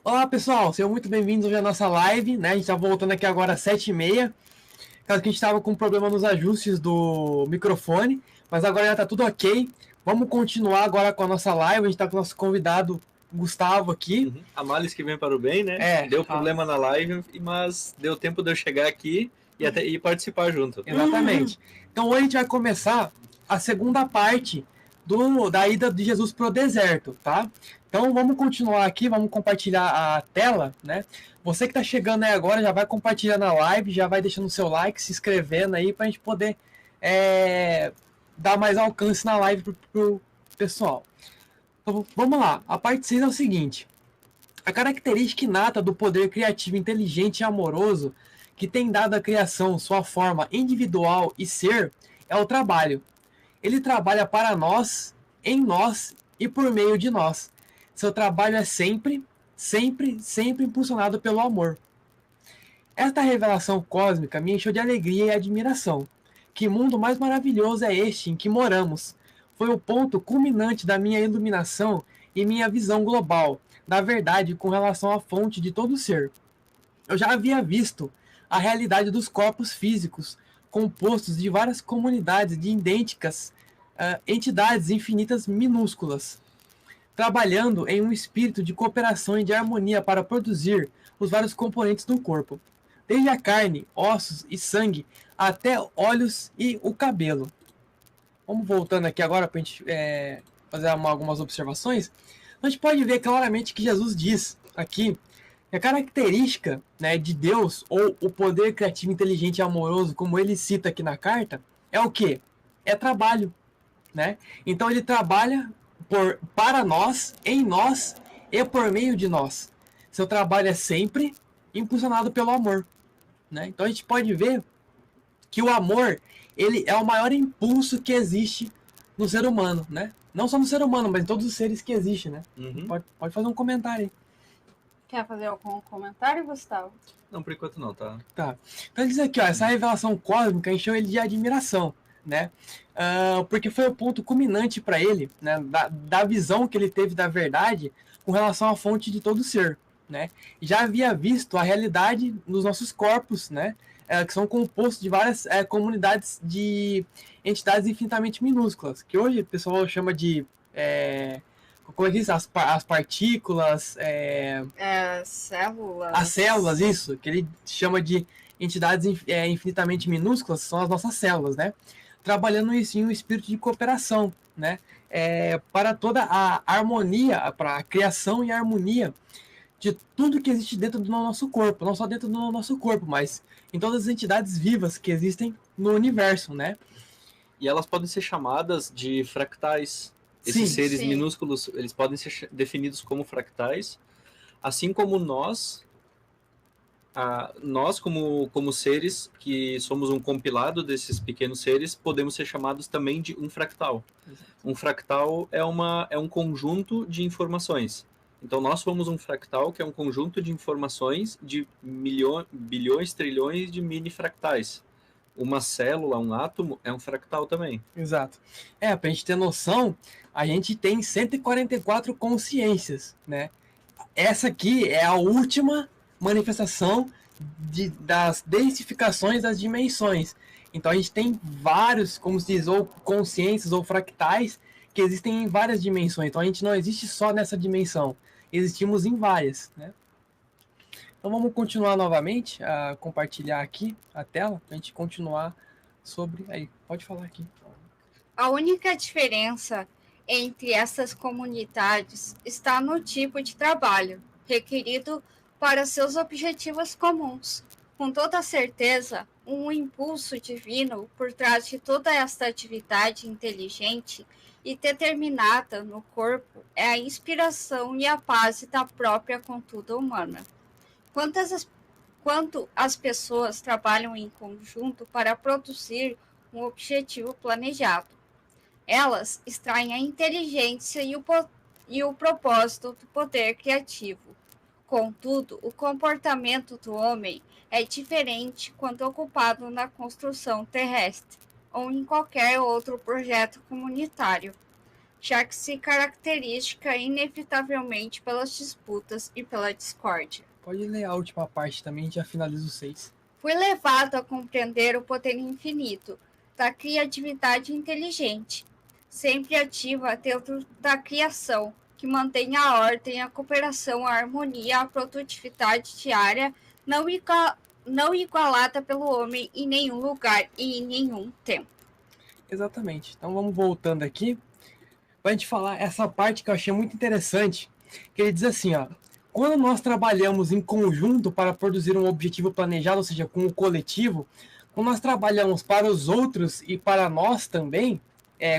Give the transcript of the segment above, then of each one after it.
Olá pessoal, sejam muito bem-vindos hoje à nossa live, né? A gente tá voltando aqui agora às 7h30. Caso que a gente estava com um problema nos ajustes do microfone, mas agora já tá tudo ok. Vamos continuar agora com a nossa live. A gente tá com o nosso convidado Gustavo aqui. A males que vem para o bem, né? Deu problema na live, mas deu tempo de eu chegar aqui e participar junto. Exatamente. Então hoje a gente vai começar a segunda parte da ida de Jesus pro deserto, tá? Então vamos continuar aqui, vamos compartilhar a tela, né? Você que tá chegando aí agora já vai compartilhando a live, já vai deixando o seu like, se inscrevendo aí pra gente poder dar mais alcance na live pro pessoal. Então vamos lá, a parte 6 é o seguinte: a característica inata do poder criativo, inteligente e amoroso que tem dado à criação sua forma individual e ser é o trabalho. Ele trabalha para nós, em nós e por meio de nós. Seu trabalho é sempre, sempre, sempre impulsionado pelo amor. Esta revelação cósmica me encheu de alegria e admiração. Que mundo mais maravilhoso é este em que moramos? Foi o ponto culminante da minha iluminação e minha visão global da verdade com relação à fonte de todo ser. Eu já havia visto a realidade dos corpos físicos, compostos de várias comunidades de idênticas entidades infinitas minúsculas, trabalhando em um espírito de cooperação e de harmonia para produzir os vários componentes do corpo, desde a carne, ossos e sangue, até olhos e o cabelo. Vamos voltando aqui agora para a gente fazer algumas observações. A gente pode ver claramente que Jesus diz aqui que a característica, né, de Deus, ou o poder criativo, inteligente e amoroso, como ele cita aqui na carta, é o quê? É trabalho. Né? Então ele trabalha para nós, em nós e por meio de nós. Seu trabalho é sempre impulsionado pelo amor. Né? Então a gente pode ver que o amor ele é o maior impulso que existe no ser humano, né? Não só no ser humano, mas em todos os seres que existem, né? Pode fazer um comentário aí. Quer fazer algum comentário, Gustavo? Não, por enquanto não, tá? Tá. Então ele diz aqui, ó, essa revelação cósmica encheu ele de admiração, né? Porque foi o ponto culminante para ele, né? Da visão que ele teve da verdade com relação à fonte de todo ser, né? Já havia visto a realidade nos nossos corpos, né? Que são compostos de várias comunidades de entidades infinitamente minúsculas, que hoje o pessoal chama de como é que diz? As partículas. Células. As células, isso, que ele chama de entidades infinitamente minúsculas, são as nossas células, né? Trabalhando em um espírito de cooperação, né? Para toda a harmonia, para a criação e harmonia de tudo que existe dentro do nosso corpo, não só dentro do nosso corpo, mas em todas as entidades vivas que existem no universo, né? E elas podem ser chamadas de fractais. Esses seres minúsculos, eles podem ser definidos como fractais, assim como nós como seres que somos um compilado desses pequenos seres, podemos ser chamados também de um fractal. Exato. Um fractal é um conjunto de informações. Então nós somos um fractal que é um conjunto de informações de bilhões, trilhões de mini fractais. Uma célula, um átomo, é um fractal também. Exato. Pra gente ter noção, a gente tem 144 consciências, né? Essa aqui é a última manifestação das densificações das dimensões. Então a gente tem vários, como se diz, ou consciências ou fractais que existem em várias dimensões. Então a gente não existe só nessa dimensão, existimos em várias, né? Então vamos continuar novamente a compartilhar aqui a tela para a gente continuar sobre. Aí, pode falar aqui. A única diferença entre essas comunidades está no tipo de trabalho requerido para seus objetivos comuns. Com toda certeza, um impulso divino por trás de toda esta atividade inteligente e determinada no corpo é a inspiração e a base da própria conduta humana. Quanto as pessoas trabalham em conjunto para produzir um objetivo planejado. Elas extraem a inteligência e o propósito do poder criativo. Contudo, o comportamento do homem é diferente quando ocupado na construção terrestre ou em qualquer outro projeto comunitário. já que se caracteriza inevitavelmente pelas disputas e pela discórdia. Pode ler a última parte também, a gente já finaliza os 6. Fui levado a compreender o poder infinito da criatividade inteligente, sempre ativa dentro da criação, que mantém a ordem, a cooperação, a harmonia, a produtividade diária, não igualada pelo homem em nenhum lugar e em nenhum tempo. Exatamente. Então vamos voltando aqui para a gente falar essa parte que eu achei muito interessante, que ele diz assim, ó, quando nós trabalhamos em conjunto para produzir um objetivo planejado, ou seja, com o coletivo, quando nós trabalhamos para os outros e para nós também,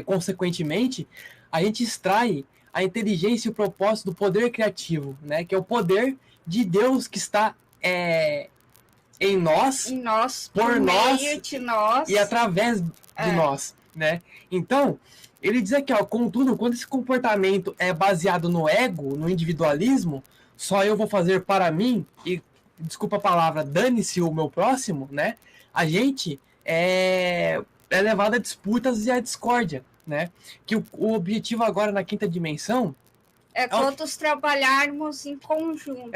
consequentemente, a gente extrai a inteligência e o propósito do poder criativo, né? Que é o poder de Deus que está em nós, por nós, de nós e através de nós, né? Então, ele diz aqui, ó, contudo, quando esse comportamento é baseado no ego, no individualismo, só eu vou fazer para mim, e, desculpa a palavra, dane-se o meu próximo, né? A gente é levado a disputas e a discórdia, né? Que o objetivo agora na quinta dimensão é todos trabalharmos em conjunto,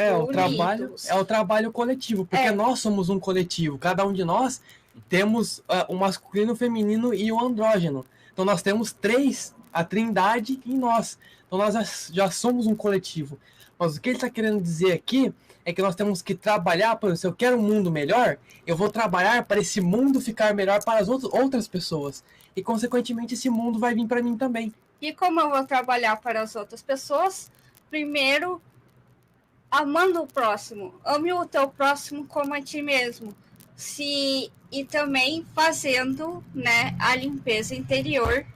o trabalho coletivo, porque nós somos um coletivo, cada um de nós temos o masculino, o feminino e o andrógeno. Então nós temos a trindade em nós. Então nós já somos um coletivo. Mas o que ele está querendo dizer aqui é que nós temos que trabalhar, por exemplo, se eu quero um mundo melhor, eu vou trabalhar para esse mundo ficar melhor para as outras pessoas. E, consequentemente, esse mundo vai vir para mim também. E como eu vou trabalhar para as outras pessoas? Primeiro, amando o próximo. Ame o teu próximo como a ti mesmo. E também fazendo, né, a limpeza interior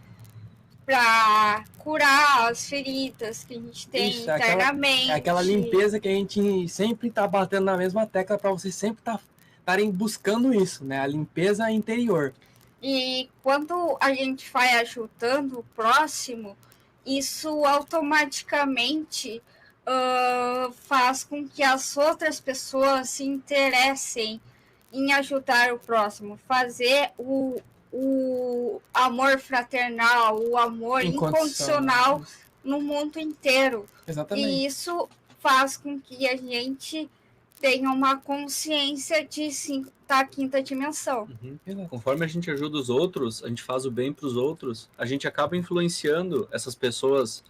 para curar as feridas que a gente tem internamente. Aquela limpeza que a gente sempre está batendo na mesma tecla para vocês sempre estarem buscando isso, né? A limpeza interior. E quando a gente vai ajudando o próximo, isso automaticamente faz com que as outras pessoas se interessem em ajudar o próximo, fazer o amor fraternal, o amor incondicional no mundo inteiro. Exatamente. E isso faz com que a gente tenha uma consciência da quinta dimensão. Uhum. Conforme a gente ajuda os outros, a gente faz o bem para os outros, a gente acaba influenciando essas pessoas,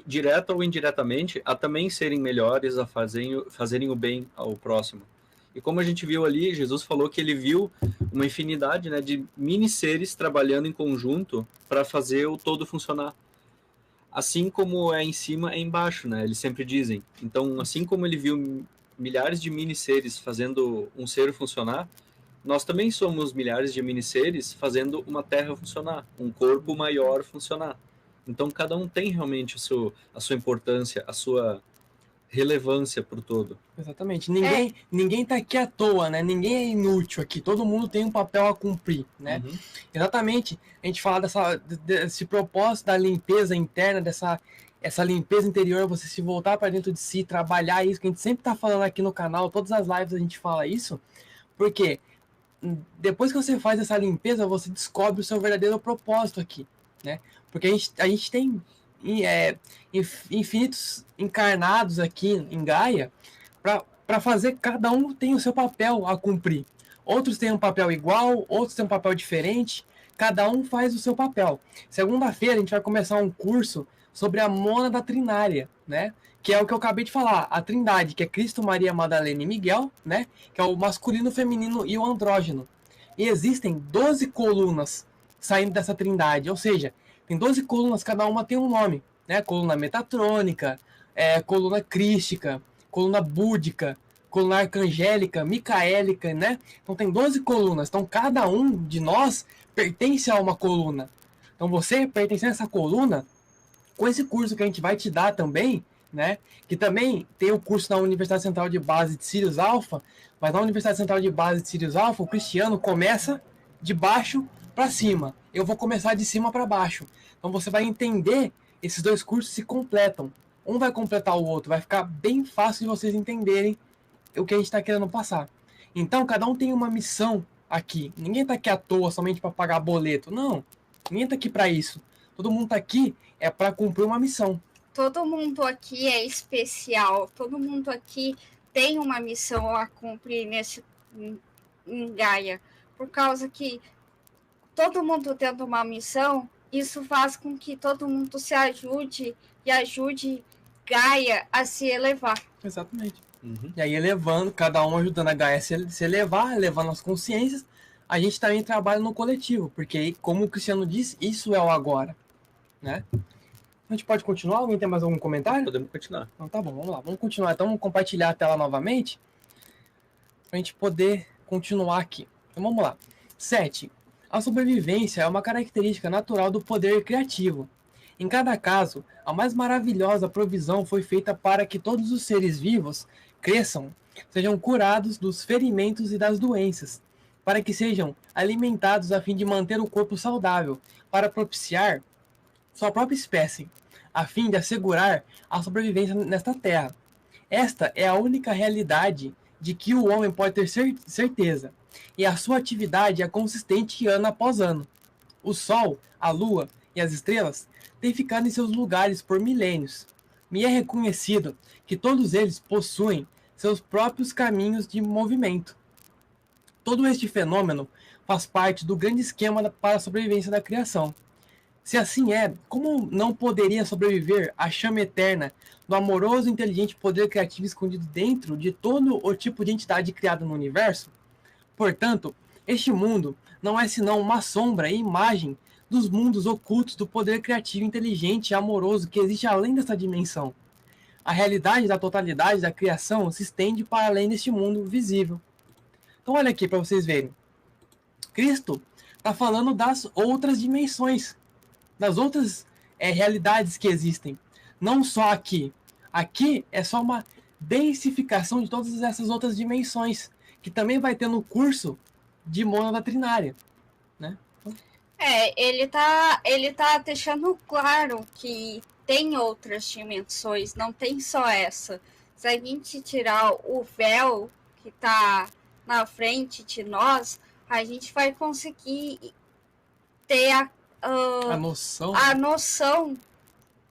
direta ou indiretamente, a também serem melhores, a fazerem o bem ao próximo. E como a gente viu ali, Jesus falou que ele viu uma infinidade, né, de mini-seres trabalhando em conjunto para fazer o todo funcionar. Assim como é em cima, é embaixo, né? Eles sempre dizem. Então, assim como ele viu milhares de mini-seres fazendo um ser funcionar, nós também somos milhares de mini-seres fazendo uma terra funcionar, um corpo maior funcionar. Então, cada um tem realmente a sua importância, a sua relevância por todo. Exatamente. Ninguém tá aqui à toa, né? Ninguém é inútil aqui. Todo mundo tem um papel a cumprir, né? Uhum. Exatamente. A gente fala desse propósito da limpeza interna, essa limpeza interior, você se voltar para dentro de si, trabalhar isso, que a gente sempre tá falando aqui no canal, todas as lives a gente fala isso, porque depois que você faz essa limpeza, você descobre o seu verdadeiro propósito aqui, né? Porque a gente tem infinitos encarnados aqui em Gaia para fazer, cada um tem o seu papel a cumprir. Outros têm um papel igual, outros têm um papel diferente, cada um faz o seu papel. Segunda-feira a gente vai começar um curso sobre a mônada trinária, né? Que é o que eu acabei de falar, a trindade, que é Cristo, Maria, Madalena e Miguel, né? Que é o masculino, o feminino e o andrógeno. E existem 12 colunas saindo dessa trindade, ou seja, tem 12 colunas, cada uma tem um nome, né? Coluna metatrônica, coluna crística, coluna búdica, coluna arcangélica, micaélica, né? Então tem 12 colunas. Então cada um de nós pertence a uma coluna. Então você pertence a essa coluna, com esse curso que a gente vai te dar também, né? Que também tem o curso na Universidade Central de Base de Sirius Alpha, mas na Universidade Central de Base de Sirius Alpha, o Cristiano começa de baixo para cima. Eu vou começar de cima para baixo. Então você vai entender, esses dois cursos se completam. Um vai completar o outro, vai ficar bem fácil de vocês entenderem o que a gente está querendo passar. Então cada um tem uma missão aqui. Ninguém está aqui à toa somente para pagar boleto. Não, ninguém está aqui para isso. Todo mundo tá aqui é para cumprir uma missão. Todo mundo aqui é especial, todo mundo aqui tem uma missão a cumprir em Gaia, por causa que todo mundo tendo uma missão, isso faz com que todo mundo se ajude e ajude Gaia a se elevar. Exatamente. E aí elevando, cada um ajudando a Gaia a se elevar, elevando as consciências, a gente também trabalha no coletivo, porque como o Cristiano disse, isso é o agora, né? A gente pode continuar? Alguém tem mais algum comentário? Podemos continuar. Então tá bom, vamos lá, vamos continuar. Então vamos compartilhar a tela novamente, para a gente poder continuar aqui. Então vamos lá. 7. A sobrevivência é uma característica natural do poder criativo. Em cada caso, a mais maravilhosa provisão foi feita para que todos os seres vivos cresçam, sejam curados dos ferimentos e das doenças, para que sejam alimentados a fim de manter o corpo saudável, para propiciar sua própria espécie, a fim de assegurar a sobrevivência nesta terra. Esta é a única realidade de que o homem pode ter certeza, e a sua atividade é consistente ano após ano. O Sol, a Lua e as estrelas têm ficado em seus lugares por milênios. Me é reconhecido que todos eles possuem seus próprios caminhos de movimento. Todo este fenômeno faz parte do grande esquema para a sobrevivência da criação. Se assim é, como não poderia sobreviver a chama eterna do amoroso e inteligente poder criativo escondido dentro de todo o tipo de entidade criada no universo? Portanto, este mundo não é senão uma sombra e imagem dos mundos ocultos do poder criativo, inteligente e amoroso que existe além dessa dimensão. A realidade da totalidade da criação se estende para além deste mundo visível. Então olha aqui para vocês verem. Cristo está falando das outras dimensões, das outras realidades que existem. Não só aqui. Aqui é só uma densificação de todas essas outras dimensões, que também vai ter no curso de mônada trinária, né? Ele tá deixando claro que tem outras dimensões, não tem só essa. Se a gente tirar o véu que tá na frente de nós, a gente vai conseguir ter A noção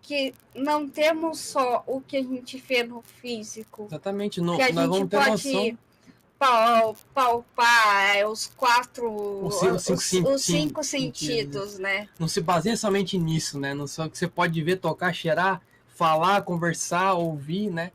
que não temos só o que a gente vê no físico. Exatamente. Que a gente pode palpar os cinco sentidos, né? Não se baseia somente nisso, né? Não só que você pode ver, tocar, cheirar, falar, conversar, ouvir, né?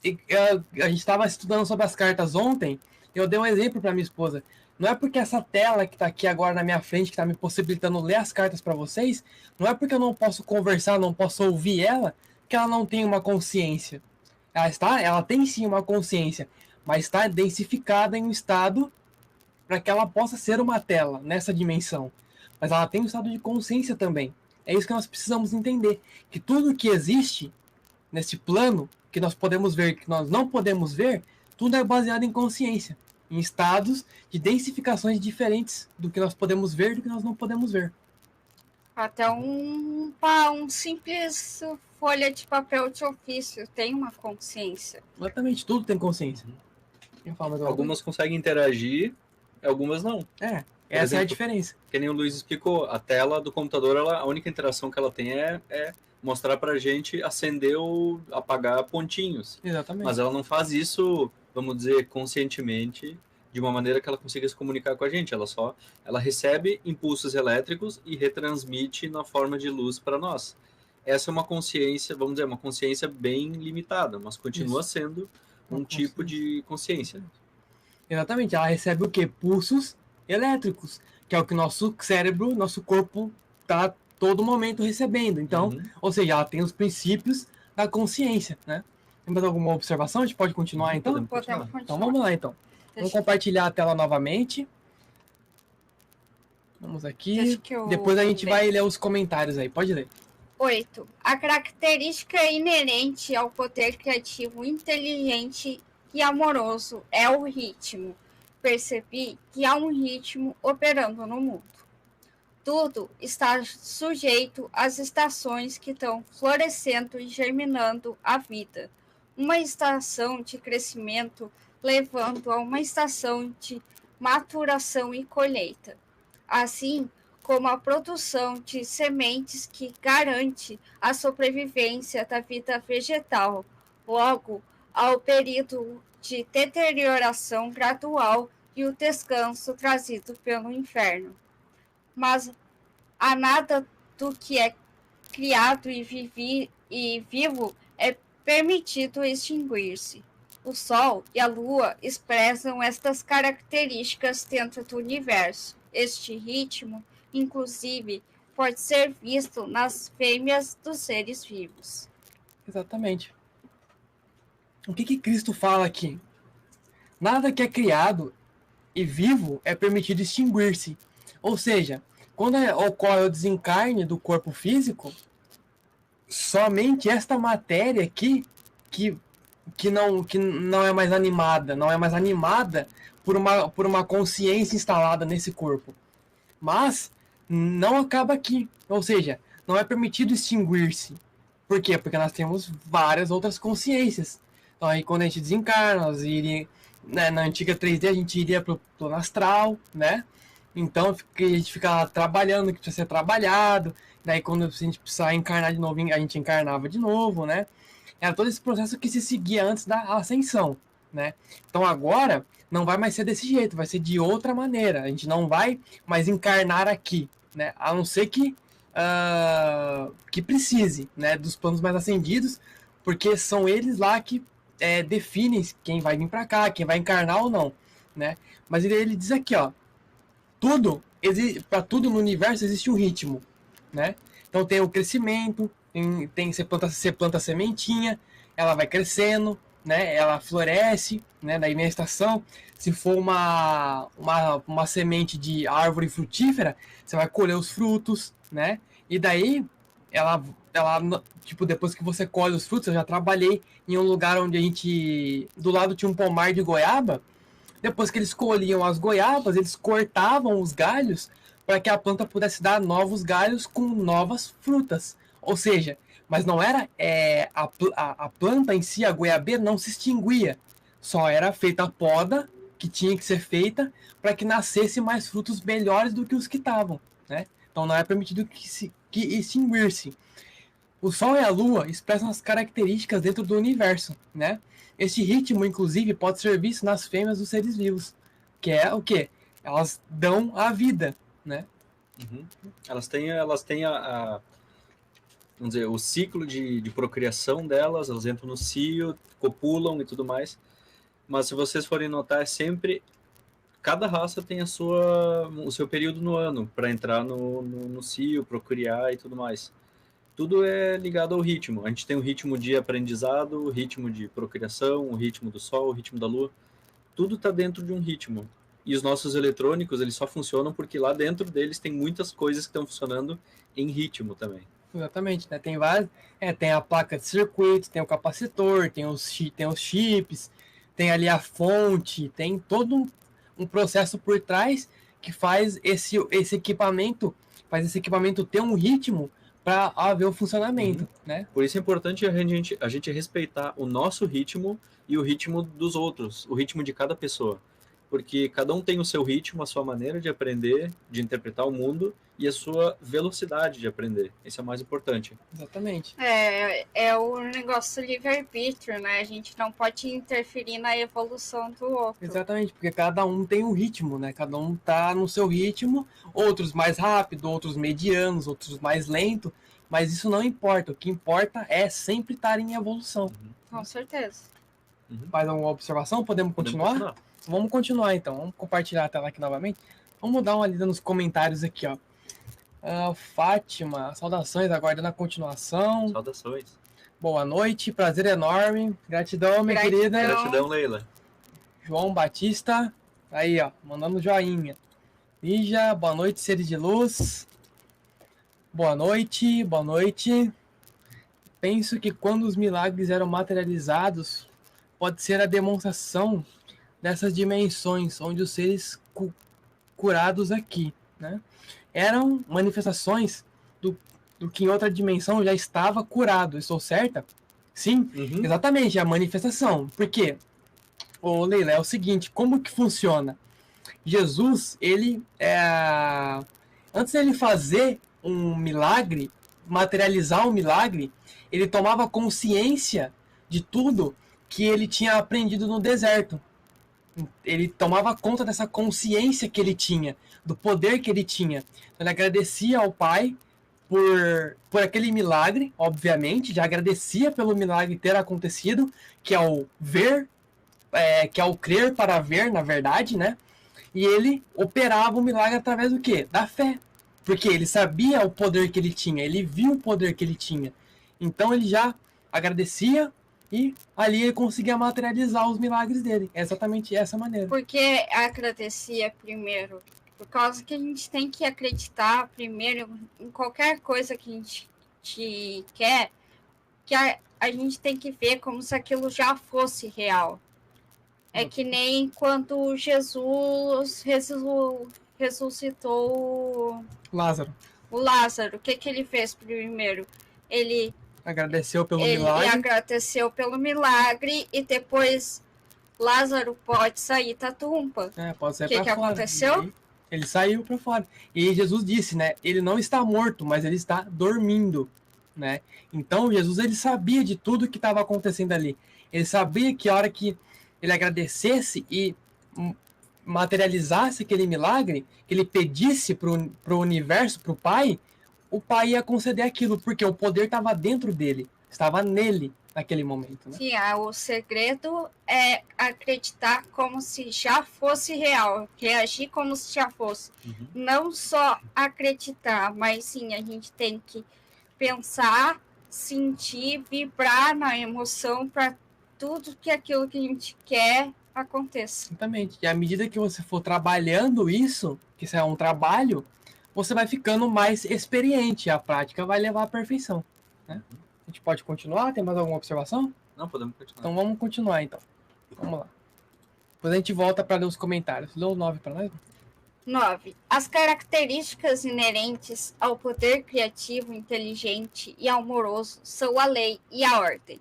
A gente estava estudando sobre as cartas ontem, eu dei um exemplo para minha esposa. Não é porque essa tela que está aqui agora na minha frente, que está me possibilitando ler as cartas para vocês, não é porque eu não posso conversar, não posso ouvir ela, que ela não tem uma consciência. Ela tem sim uma consciência, mas está densificada em um estado para que ela possa ser uma tela nessa dimensão. Mas ela tem um estado de consciência também. É isso que nós precisamos entender. Que tudo que existe nesse plano, que nós podemos ver, que nós não podemos ver, tudo é baseado em consciência. Em estados de densificações diferentes do que nós podemos ver e do que nós não podemos ver. Até um simples folha de papel de ofício tem uma consciência. Exatamente, tudo tem consciência. Algumas conseguem interagir, algumas não. Essa exemplo, é a diferença. Que nem o Luiz explicou, a tela do computador, a única interação que ela tem é mostrar pra gente acender ou apagar pontinhos. Exatamente. Mas ela não faz isso, vamos dizer, conscientemente, de uma maneira que ela consiga se comunicar com a gente. Ela recebe impulsos elétricos e retransmite na forma de luz para nós. Essa é uma consciência, vamos dizer, uma consciência bem limitada, mas continua sendo um tipo de consciência. Exatamente, ela recebe o quê? Pulsos elétricos, que é o que nosso cérebro, nosso corpo está todo momento recebendo. Então, ou seja, ela tem os princípios da consciência, né? Tem mais alguma observação? A gente pode continuar, então? Podemos continuar. Então, vamos lá, então. Vamos compartilhar a tela novamente. Vamos aqui. Depois a gente vai ler os comentários aí. Pode ler. 8. A característica inerente ao poder criativo, inteligente e amoroso é o ritmo. Percebi que há um ritmo operando no mundo. Tudo está sujeito às estações que estão florescendo e germinando a vida. Uma estação de crescimento levando a uma estação de maturação e colheita. Assim como a produção de sementes que garante a sobrevivência da vida vegetal, logo ao período de deterioração gradual e o descanso trazido pelo inverno. Mas a nada do que é criado e vivo é permitido extinguir-se. O Sol e a Lua expressam estas características dentro do universo. Este ritmo, inclusive, pode ser visto nas fêmeas dos seres vivos. Exatamente. O que Cristo fala aqui? Nada que é criado e vivo é permitido extinguir-se. Ou seja, quando ocorre o desencarne do corpo físico, somente esta matéria aqui que não é mais animada por uma consciência instalada nesse corpo. Mas não acaba aqui. Ou seja, não é permitido extinguir-se. Por quê? Porque nós temos várias outras consciências. Então aí quando a gente desencarna, nós iria, né, na antiga 3D a gente iria para o plano astral, né? Então a gente fica lá trabalhando, que precisa ser trabalhado. Daí quando a gente precisar encarnar de novo, a gente encarnava de novo, né? Era todo esse processo que se seguia antes da ascensão, né? Então agora não vai mais ser desse jeito, vai ser de outra maneira. A gente não vai mais encarnar aqui, né? A não ser que precise, né, dos planos mais ascendidos, porque são eles lá que definem quem vai vir para cá, quem vai encarnar ou não, né? Mas ele diz aqui, ó, para tudo no universo existe um ritmo, né? Então tem o crescimento, você planta a sementinha, ela vai crescendo, né? Ela floresce, né? Daí vem a estação. Se for uma semente de árvore frutífera, você vai colher os frutos, né? E daí ela tipo, depois que você colhe os frutos, eu já trabalhei em um lugar onde do lado tinha um pomar de goiaba. Depois que eles colhiam as goiabas, eles cortavam os galhos para que a planta pudesse dar novos galhos com novas frutas. Ou seja, mas não era a planta em si, a goiabeira, não se extinguia. Só era feita a poda que tinha que ser feita para que nascesse mais frutos melhores do que os que estavam, né? Então não é permitido que extinguir-se. O Sol e a Lua expressam as características dentro do universo, né? Este ritmo, inclusive, pode ser visto nas fêmeas dos seres vivos, que é o quê? Elas dão a vida, né? Uhum. Elas têm vamos dizer, o ciclo de procriação delas, elas entram no cio, copulam e tudo mais. Mas se vocês forem notar, sempre cada raça tem o seu período no ano para entrar no cio, procriar e tudo mais. Tudo é ligado ao ritmo. A gente tem o ritmo de aprendizado, o ritmo de procriação, o ritmo do sol, o ritmo da lua. Tudo está dentro de um ritmo. E os nossos eletrônicos, eles só funcionam porque lá dentro deles tem muitas coisas que estão funcionando em ritmo também. Exatamente, né? Tem várias. Tem a placa de circuito, tem o capacitor, tem os chips, tem ali a fonte, tem todo um processo por trás que faz esse equipamento ter um ritmo para haver o funcionamento, né? Por isso é importante a gente respeitar o nosso ritmo e o ritmo dos outros, o ritmo de cada pessoa. Porque cada um tem o seu ritmo, a sua maneira de aprender, de interpretar o mundo e a sua velocidade de aprender. Isso é o mais importante. Exatamente. É o negócio do livre-arbítrio, né? A gente não pode interferir na evolução do outro. Exatamente, porque cada um tem um ritmo, né? Cada um tá no seu ritmo, outros mais rápido, outros medianos, outros mais lento, mas isso não importa. O que importa é sempre estar em evolução. Com certeza. Mais alguma observação? Podemos continuar? Vamos continuar então. Vamos compartilhar a tela aqui novamente. Vamos dar uma lida nos comentários aqui, ó. Fátima, saudações, aguardando a continuação. Saudações. Boa noite, prazer enorme. Gratidão, minha querida. Gratidão, Leila. João Batista, aí, ó, mandando joinha. Lígia, boa noite, seres de luz. Boa noite, boa noite. Penso que quando os milagres eram materializados, pode ser a demonstração dessas dimensões, onde os seres curados aqui, né? Eram manifestações do que em outra dimensão já estava curado. Estou certa? Sim, exatamente, a manifestação. Por quê? Ô, Leila, é o seguinte, como que funciona? Jesus, ele Antes dele fazer um milagre, materializar um milagre, ele tomava consciência de tudo que ele tinha aprendido no deserto. Ele tomava conta dessa consciência que ele tinha, do poder que ele tinha. Então, ele agradecia ao Pai por aquele milagre, obviamente, já agradecia pelo milagre ter acontecido, que é o ver, que é o crer para ver, na verdade, né? E ele operava o milagre através do quê? Da fé. Porque ele sabia o poder que ele tinha, ele viu o poder que ele tinha. Então ele já agradecia e ali ele conseguia materializar os milagres dele. É exatamente essa maneira. Por que agradecia primeiro? Por causa que a gente tem que acreditar primeiro em qualquer coisa que a gente quer, que a gente tem que ver como se aquilo já fosse real. É que nem quando Jesus ressuscitou Lázaro. o Lázaro. O que ele fez primeiro? Ele agradeceu pelo milagre. Ele agradeceu pelo milagre e depois Lázaro pode sair da tumba. Pode sair pra fora. O que aconteceu? Ele saiu para fora. E Jesus disse, né? Ele não está morto, mas ele está dormindo, né? Então Jesus ele sabia de tudo que estava acontecendo ali. Ele sabia que a hora que ele agradecesse e materializasse aquele milagre, que ele pedisse pro universo, pro Pai, o Pai ia conceder aquilo, porque o poder estava dentro dele, estava nele naquele momento. Né? Sim, o segredo é acreditar como se já fosse real, reagir como se já fosse. Uhum. Não só acreditar, mas sim, a gente tem que pensar, sentir, vibrar na emoção para tudo que aquilo que a gente quer aconteça. Exatamente. E à medida que você for trabalhando isso, que isso é um trabalho, você vai ficando mais experiente. A prática vai levar à perfeição. Né? A gente pode continuar? Tem mais alguma observação? Não, podemos continuar. Então vamos continuar, então. Vamos lá. Depois a gente volta para ler os comentários. Lê o 9 para nós. 9. As características inerentes ao poder criativo, inteligente e amoroso são a lei e a ordem.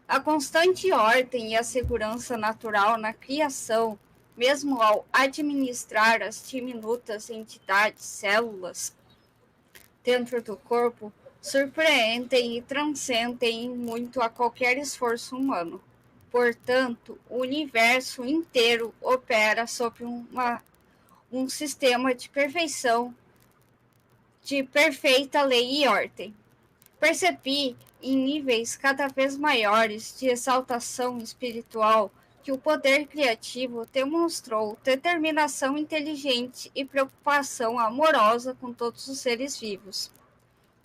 A constante ordem e a segurança natural na criação, mesmo ao administrar as diminutas entidades, células, dentro do corpo, surpreendem e transcendem muito a qualquer esforço humano. Portanto, o universo inteiro opera sob um sistema de perfeição, de perfeita lei e ordem. Percebi, em níveis cada vez maiores de exaltação espiritual, que o poder criativo demonstrou determinação inteligente e preocupação amorosa com todos os seres vivos.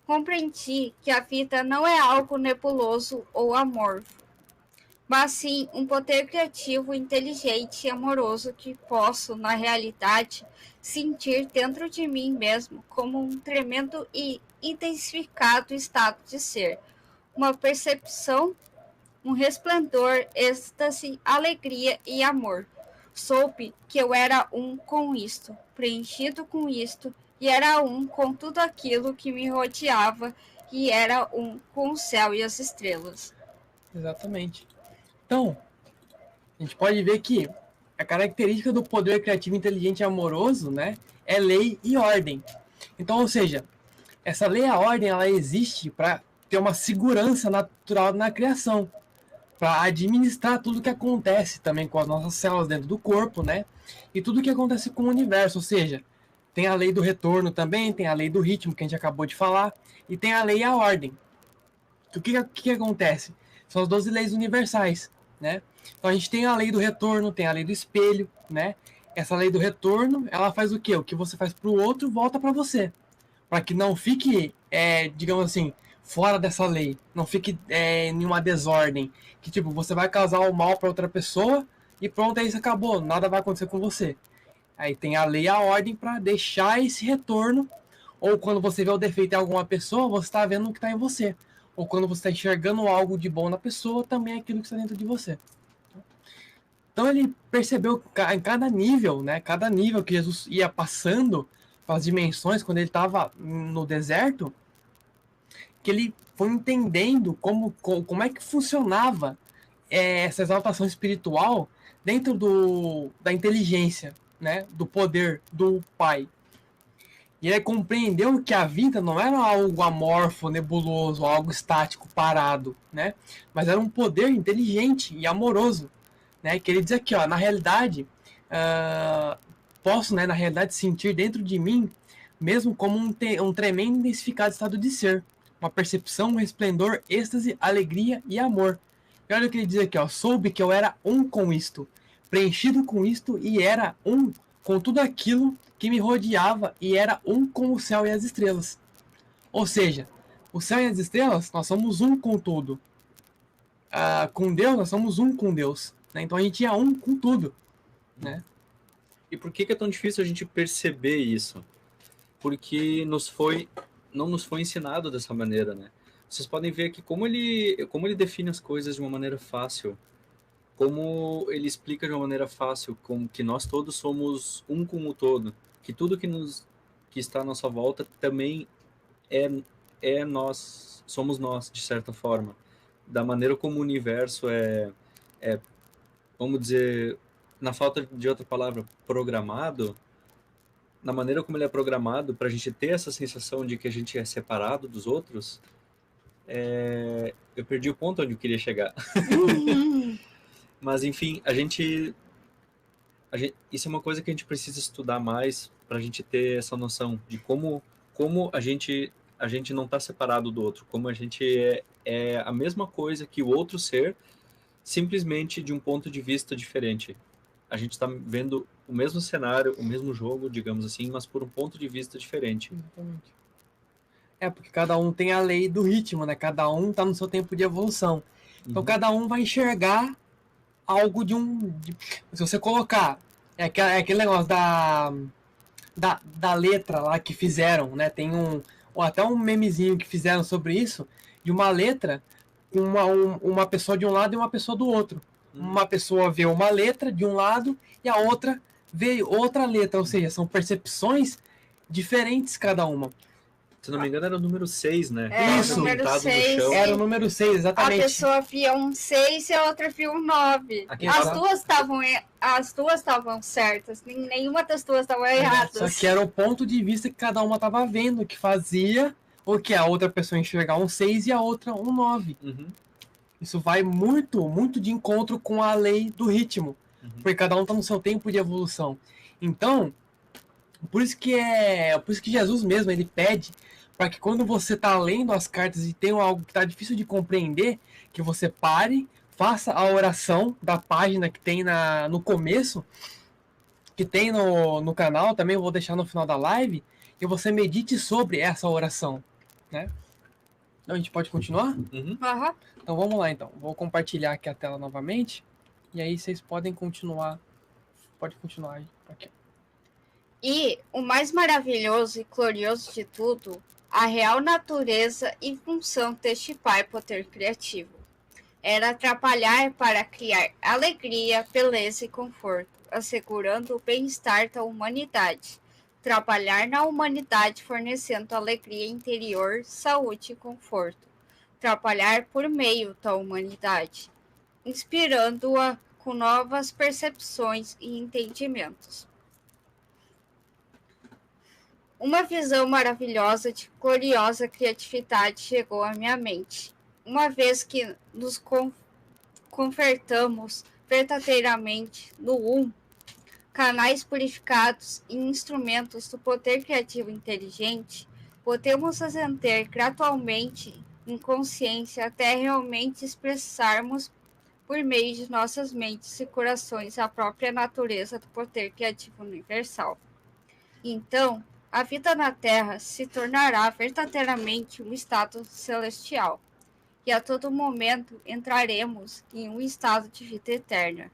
Compreendi que a vida não é algo nebuloso ou amorfo, mas sim um poder criativo, inteligente e amoroso que posso, na realidade, sentir dentro de mim mesmo como um tremendo e intensificado estado de ser, uma percepção, um resplendor, êxtase, alegria e amor. Soube que eu era um com isto, preenchido com isto, e era um com tudo aquilo que me rodeava, e era um com o céu e as estrelas. Exatamente. Então, a gente pode ver que a característica do poder criativo, inteligente e amoroso, né, é lei e ordem. Então, ou seja, essa lei e a ordem, ela existe para ter uma segurança natural na criação, para administrar tudo que acontece também com as nossas células dentro do corpo, né, e tudo que acontece com o universo, ou seja, tem a lei do retorno também, tem a lei do ritmo que a gente acabou de falar, e tem a lei e a ordem. O que acontece? São as 12 leis universais, né? Então a gente tem a lei do retorno, tem a lei do espelho, né? Essa lei do retorno, ela faz o quê? O que você faz para o outro, volta para você. Para que não fique, digamos assim, fora dessa lei. Não fique em uma desordem. Que tipo, você vai causar o mal para outra pessoa e pronto, é isso, acabou. Nada vai acontecer com você. Aí tem a lei e a ordem para deixar esse retorno. Ou quando você vê o defeito em alguma pessoa, você está vendo o que está em você. Ou quando você está enxergando algo de bom na pessoa, também é aquilo que está dentro de você. Então ele percebeu em cada nível, né? Cada nível que Jesus ia passando pelas dimensões, quando ele estava no deserto, que ele foi entendendo como é que funcionava essa exaltação espiritual dentro da inteligência, né? Do poder do Pai, E ele compreendeu que a vida não era algo amorfo, nebuloso, algo estático, parado, né? Mas era um poder inteligente e amoroso, né? Que ele diz aqui, ó, na realidade, posso, né, na realidade, sentir dentro de mim, mesmo como um tremendo intensificado estado de ser, uma percepção, um resplendor, êxtase, alegria e amor. E olha o que ele diz aqui, ó, soube que eu era um com isto, preenchido com isto e era um com tudo aquilo que me rodeava e era um com o céu e as estrelas. Ou seja, o céu e as estrelas, nós somos um com tudo. Com Deus, nós somos um com Deus. Né? Então a gente é um com tudo. Né? E por que é tão difícil a gente perceber isso? Porque não nos foi ensinado dessa maneira, né? Vocês podem ver aqui como ele define as coisas de uma maneira fácil. Como ele explica de uma maneira fácil, como que nós todos somos um com o todo, que tudo que está à nossa volta também é nós, somos nós, de certa forma. Da maneira como o universo vamos dizer, na falta de outra palavra, programado, na maneira como ele é programado, para a gente ter essa sensação de que a gente é separado dos outros, eu perdi o ponto onde eu queria chegar. Mas, enfim, isso é uma coisa que a gente precisa estudar mais para a gente ter essa noção de como a gente não está separado do outro, como a gente é a mesma coisa que o outro ser, simplesmente de um ponto de vista diferente. A gente está vendo o mesmo cenário, o mesmo jogo, digamos assim, mas por um ponto de vista diferente. Exatamente. Porque cada um tem a lei do ritmo, né? Cada um está no seu tempo de evolução. Então, cada um vai enxergar algo se você colocar aquele negócio da letra lá que fizeram, né? Tem até um memezinho que fizeram sobre isso, de uma letra com uma pessoa de um lado e uma pessoa do outro. Uma pessoa vê uma letra de um lado e a outra vê outra letra, ou seja, são percepções diferentes cada uma. Se não me engano, era o número 6, né? Isso, número 6. Era o número 6, exatamente. A pessoa via um 6 e a outra via um 9. As duas estavam certas. Nenhuma das duas estava errada. Só que era o ponto de vista que cada uma estava vendo, que fazia o que a outra pessoa enxergar um 6 e a outra um 9. Isso vai muito, muito de encontro com a lei do ritmo. Porque cada um está no seu tempo de evolução. Então, por isso que Jesus mesmo, ele pede para que quando você está lendo as cartas e tem algo que está difícil de compreender, que você pare, faça a oração da página que tem no começo, que tem no canal, também vou deixar no final da live, e você medite sobre essa oração, né? Então a gente pode continuar? Então vamos lá então. Vou compartilhar aqui a tela novamente, e aí vocês podem continuar. Pode continuar aqui. E o mais maravilhoso e glorioso de tudo, a real natureza e função deste Pai poder criativo, era trabalhar para criar alegria, beleza e conforto, assegurando o bem-estar da humanidade. Trabalhar na humanidade fornecendo alegria interior, saúde e conforto. Trabalhar por meio da humanidade, inspirando-a com novas percepções e entendimentos. Uma visão maravilhosa de gloriosa criatividade chegou à minha mente. Uma vez que nos convertamos verdadeiramente no canais purificados e instrumentos do poder criativo inteligente, podemos ascender gradualmente em consciência até realmente expressarmos por meio de nossas mentes e corações a própria natureza do poder criativo universal. Então, a vida na Terra se tornará verdadeiramente um estado celestial, e a todo momento entraremos em um estado de vida eterna.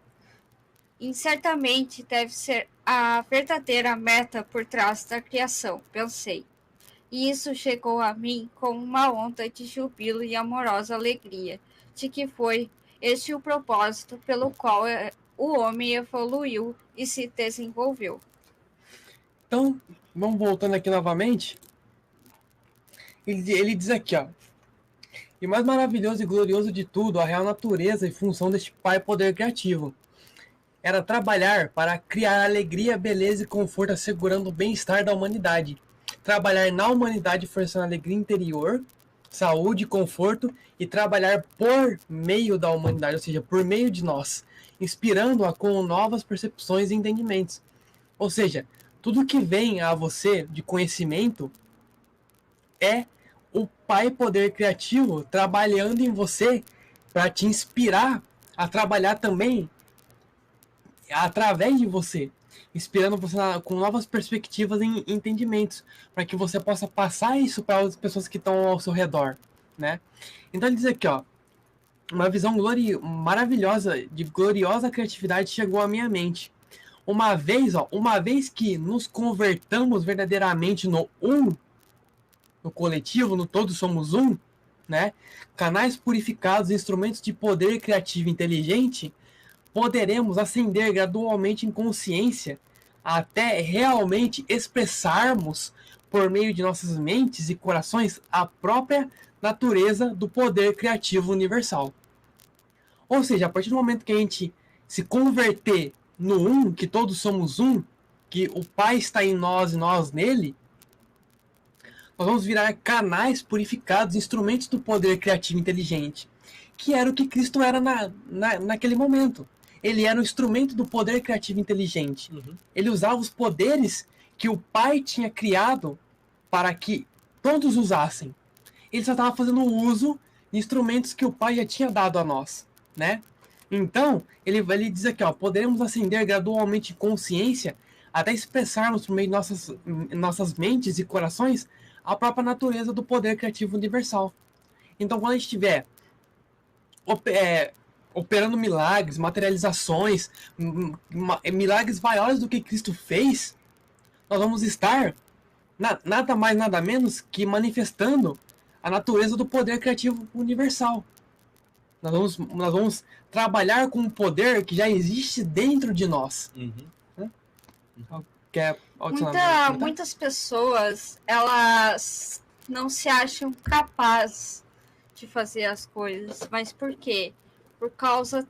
E certamente deve ser a verdadeira meta por trás da criação, pensei. E isso chegou a mim como uma onda de júbilo e amorosa alegria, de que foi este o propósito pelo qual o homem evoluiu e se desenvolveu. Então, vamos voltando aqui novamente. Ele diz aqui, ó. E mais maravilhoso e glorioso de tudo, a real natureza e função deste Pai poder criativo era trabalhar para criar alegria, beleza e conforto, assegurando o bem-estar da humanidade. trabalhar na humanidade oferecendo alegria interior, saúde, conforto e trabalhar por meio da humanidade, ou seja, por meio de nós, inspirando-a com novas percepções e entendimentos. Ou seja, tudo que vem a você de conhecimento é o Pai Poder Criativo trabalhando em você para te inspirar a trabalhar também através de você, inspirando você com novas perspectivas e entendimentos, para que você possa passar isso para as pessoas que estão ao seu redor, né? Então ele diz aqui, ó, uma visão maravilhosa de gloriosa criatividade chegou à minha mente. Uma vez que nos convertamos verdadeiramente no um, no coletivo, no todos somos um, né? Canais purificados, instrumentos de poder criativo e inteligente, poderemos ascender gradualmente em consciência até realmente expressarmos por meio de nossas mentes e corações a própria natureza do poder criativo universal. Ou seja, a partir do momento que a gente se converter no um, que todos somos um, que o Pai está em nós e nós nele, nós vamos virar canais purificados, instrumentos do poder criativo e inteligente, que era o que Cristo era naquele momento. Ele era um instrumento do poder criativo e inteligente. Uhum. Ele usava os poderes que o Pai tinha criado para que todos usassem. Ele só estava fazendo uso de instrumentos que o Pai já tinha dado a nós, né? Então, ele diz aqui, ó, poderemos ascender gradualmente em consciência até expressarmos por meio de nossas mentes e corações a própria natureza do poder criativo universal. Então, quando a gente estiver operando milagres, materializações, milagres maiores do que Cristo fez, nós vamos estar nada mais, nada menos que manifestando a natureza do poder criativo universal. Nós vamos trabalhar com um poder que já existe dentro de nós. Uhum. Quer adicionar? Muitas pessoas, elas não se acham capazes de fazer as coisas. Mas por quê? Por causa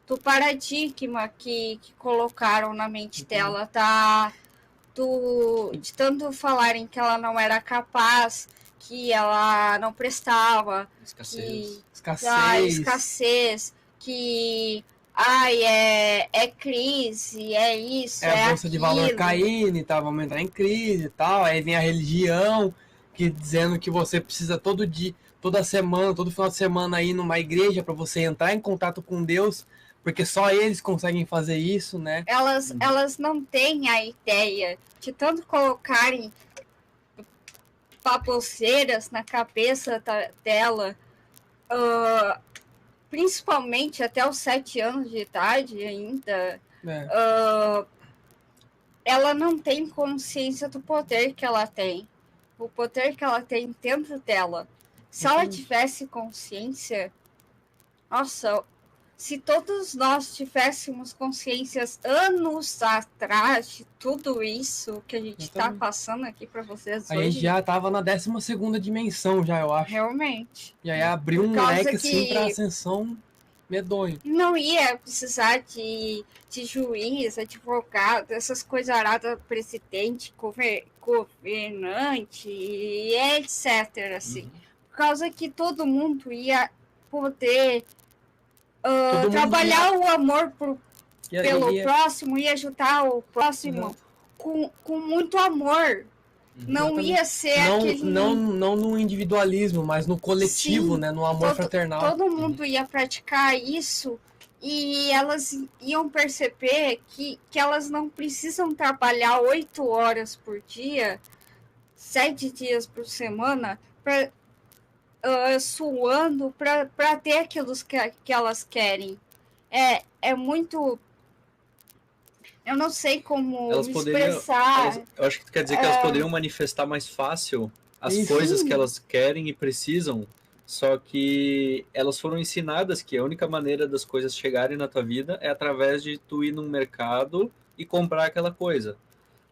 do paradigma que colocaram na mente dela, de tanto falarem que ela não era capaz, que ela não prestava, escassez, que é crise, é isso, a bolsa de valor caindo e tal, vamos entrar em crise e tal. Aí vem a religião dizendo que você precisa todo dia, toda semana, todo final de semana ir numa igreja para você entrar em contato com Deus, porque só eles conseguem fazer isso, né? Elas não têm a ideia de tanto colocarem baboseiras na cabeça dela, principalmente até os 7 anos de idade ainda. Ela não tem consciência do poder que ela tem. O poder que ela tem dentro dela. Se ela tivesse consciência, nossa, se todos nós tivéssemos consciências anos atrás de tudo isso que a gente está passando aqui para vocês hoje. A gente já estava na 12ª dimensão, já, eu acho. Realmente. E aí abriu um leque assim para ascensão medonho. Não ia precisar de juiz, advogado, essas coisas aradas, presidente, governante, etc. Assim. Por causa que todo mundo ia poder trabalhar o amor pelo próximo e ajudar o próximo com muito amor. Não ia ser não no individualismo, mas no coletivo, né? No amor fraternal. Todo mundo ia praticar isso e elas iam perceber que elas não precisam trabalhar 8 horas por dia, 7 dias por semana, suando para ter aquilo que elas querem. É muito... Eu não sei como expressar. Eu acho que tu quer dizer que elas poderiam manifestar mais fácil as coisas que elas querem e precisam, só que elas foram ensinadas que a única maneira das coisas chegarem na tua vida é através de tu ir num mercado e comprar aquela coisa.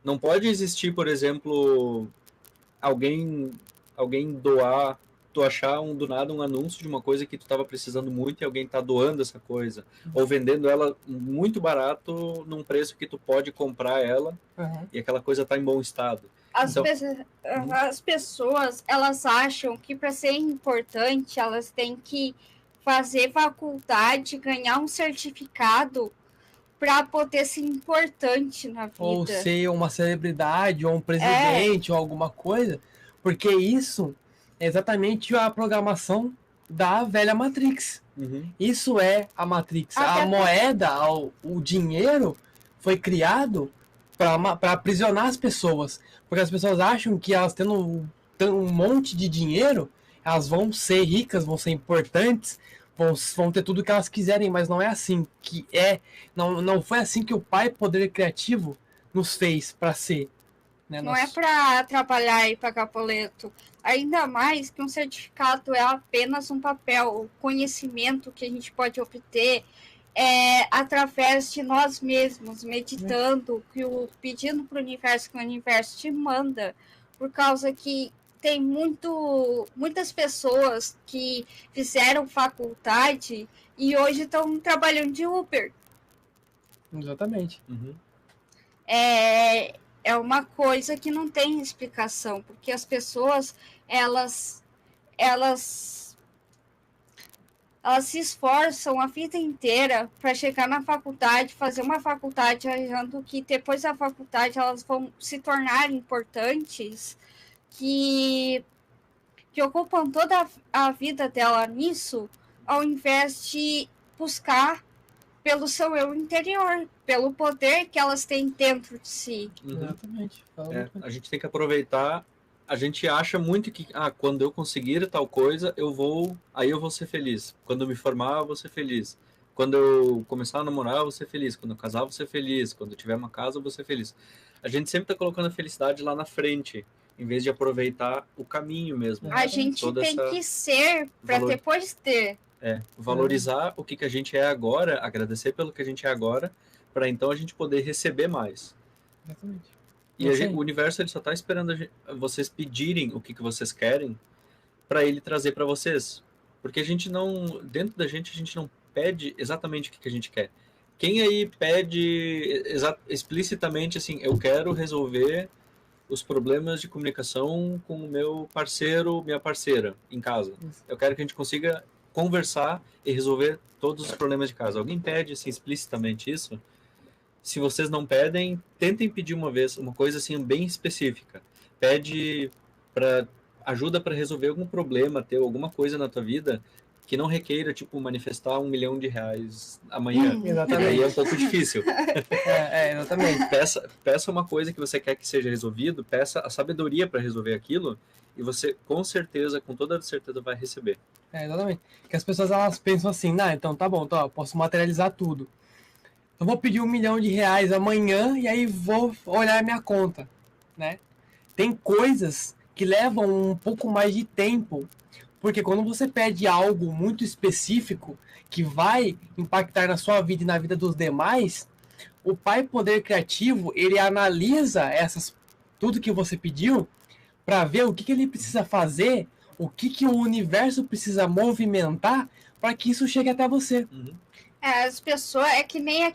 Não pode existir, por exemplo, alguém doar, tu achar do nada um anúncio de uma coisa que tu estava precisando muito e alguém tá doando essa coisa, ou vendendo ela muito barato num preço que tu pode comprar ela e aquela coisa tá em bom estado. Então, As pessoas, elas acham que para ser importante, elas têm que fazer faculdade, ganhar um certificado para poder ser importante na vida. Ou ser uma celebridade, ou um presidente, ou alguma coisa, porque isso é exatamente a programação da velha Matrix. Isso é a Matrix. A moeda, o dinheiro foi criado para aprisionar as pessoas, porque as pessoas acham que elas tendo um monte de dinheiro, elas vão ser ricas, vão ser importantes, vão ter tudo que elas quiserem, mas não é assim que é. Não foi assim que o Pai Poder Criativo nos fez para ser. Né? Não é para trabalhar e pagar boleto. Ainda mais que um certificado é apenas um papel. O conhecimento que a gente pode obter é através de nós mesmos, meditando, pedindo para o universo que o universo te manda, por causa que tem muitas pessoas que fizeram faculdade e hoje estão trabalhando de Uber. Exatamente. É uma coisa que não tem explicação, porque as pessoas, elas se esforçam a vida inteira para chegar na faculdade, fazer uma faculdade, achando que depois da faculdade elas vão se tornar importantes, que ocupam toda a vida dela nisso, ao invés de buscar pelo seu eu interior, pelo poder que elas têm dentro de si. Exatamente. A gente tem que aproveitar. A gente acha muito que quando eu conseguir tal coisa, aí eu vou ser feliz. Quando eu me formar, eu vou ser feliz. Quando eu começar a namorar, eu vou ser feliz. Quando eu casar, eu vou ser feliz. Quando eu tiver uma casa, eu vou ser feliz. A gente sempre está colocando a felicidade lá na frente, em vez de aproveitar o caminho mesmo. A gente tem que ser para depois ter. Valorizar o que a gente é agora, agradecer pelo que a gente é agora, para então a gente poder receber mais. Exatamente. E o universo ele só está esperando vocês pedirem o que vocês querem para ele trazer para vocês. Porque a gente não, dentro da gente, a gente não pede exatamente o que a gente quer. Quem aí pede explicitamente assim, eu quero resolver os problemas de comunicação com o meu parceiro, minha parceira em casa. Eu quero que a gente consiga conversar e resolver todos os problemas de casa. Alguém pede assim, explicitamente isso? Se vocês não pedem, tentem pedir uma vez, uma coisa assim bem específica. Pede ajuda para resolver algum problema, ter alguma coisa na tua vida que não requeira, tipo, manifestar R$1 milhão amanhã. Exatamente. Aí é um pouco difícil. Exatamente. Peça uma coisa que você quer que seja resolvido, peça a sabedoria para resolver aquilo e você, com certeza, com toda certeza, vai receber. Exatamente. Que as pessoas, elas pensam assim, então tá bom, eu posso materializar tudo. Eu vou pedir R$1 milhão amanhã e aí vou olhar a minha conta, né? Tem coisas que levam um pouco mais de tempo, porque quando você pede algo muito específico que vai impactar na sua vida e na vida dos demais, o Pai Poder Criativo, ele analisa tudo que você pediu para ver o que ele precisa fazer, o que o universo precisa movimentar para que isso chegue até você. As pessoas, é que nem a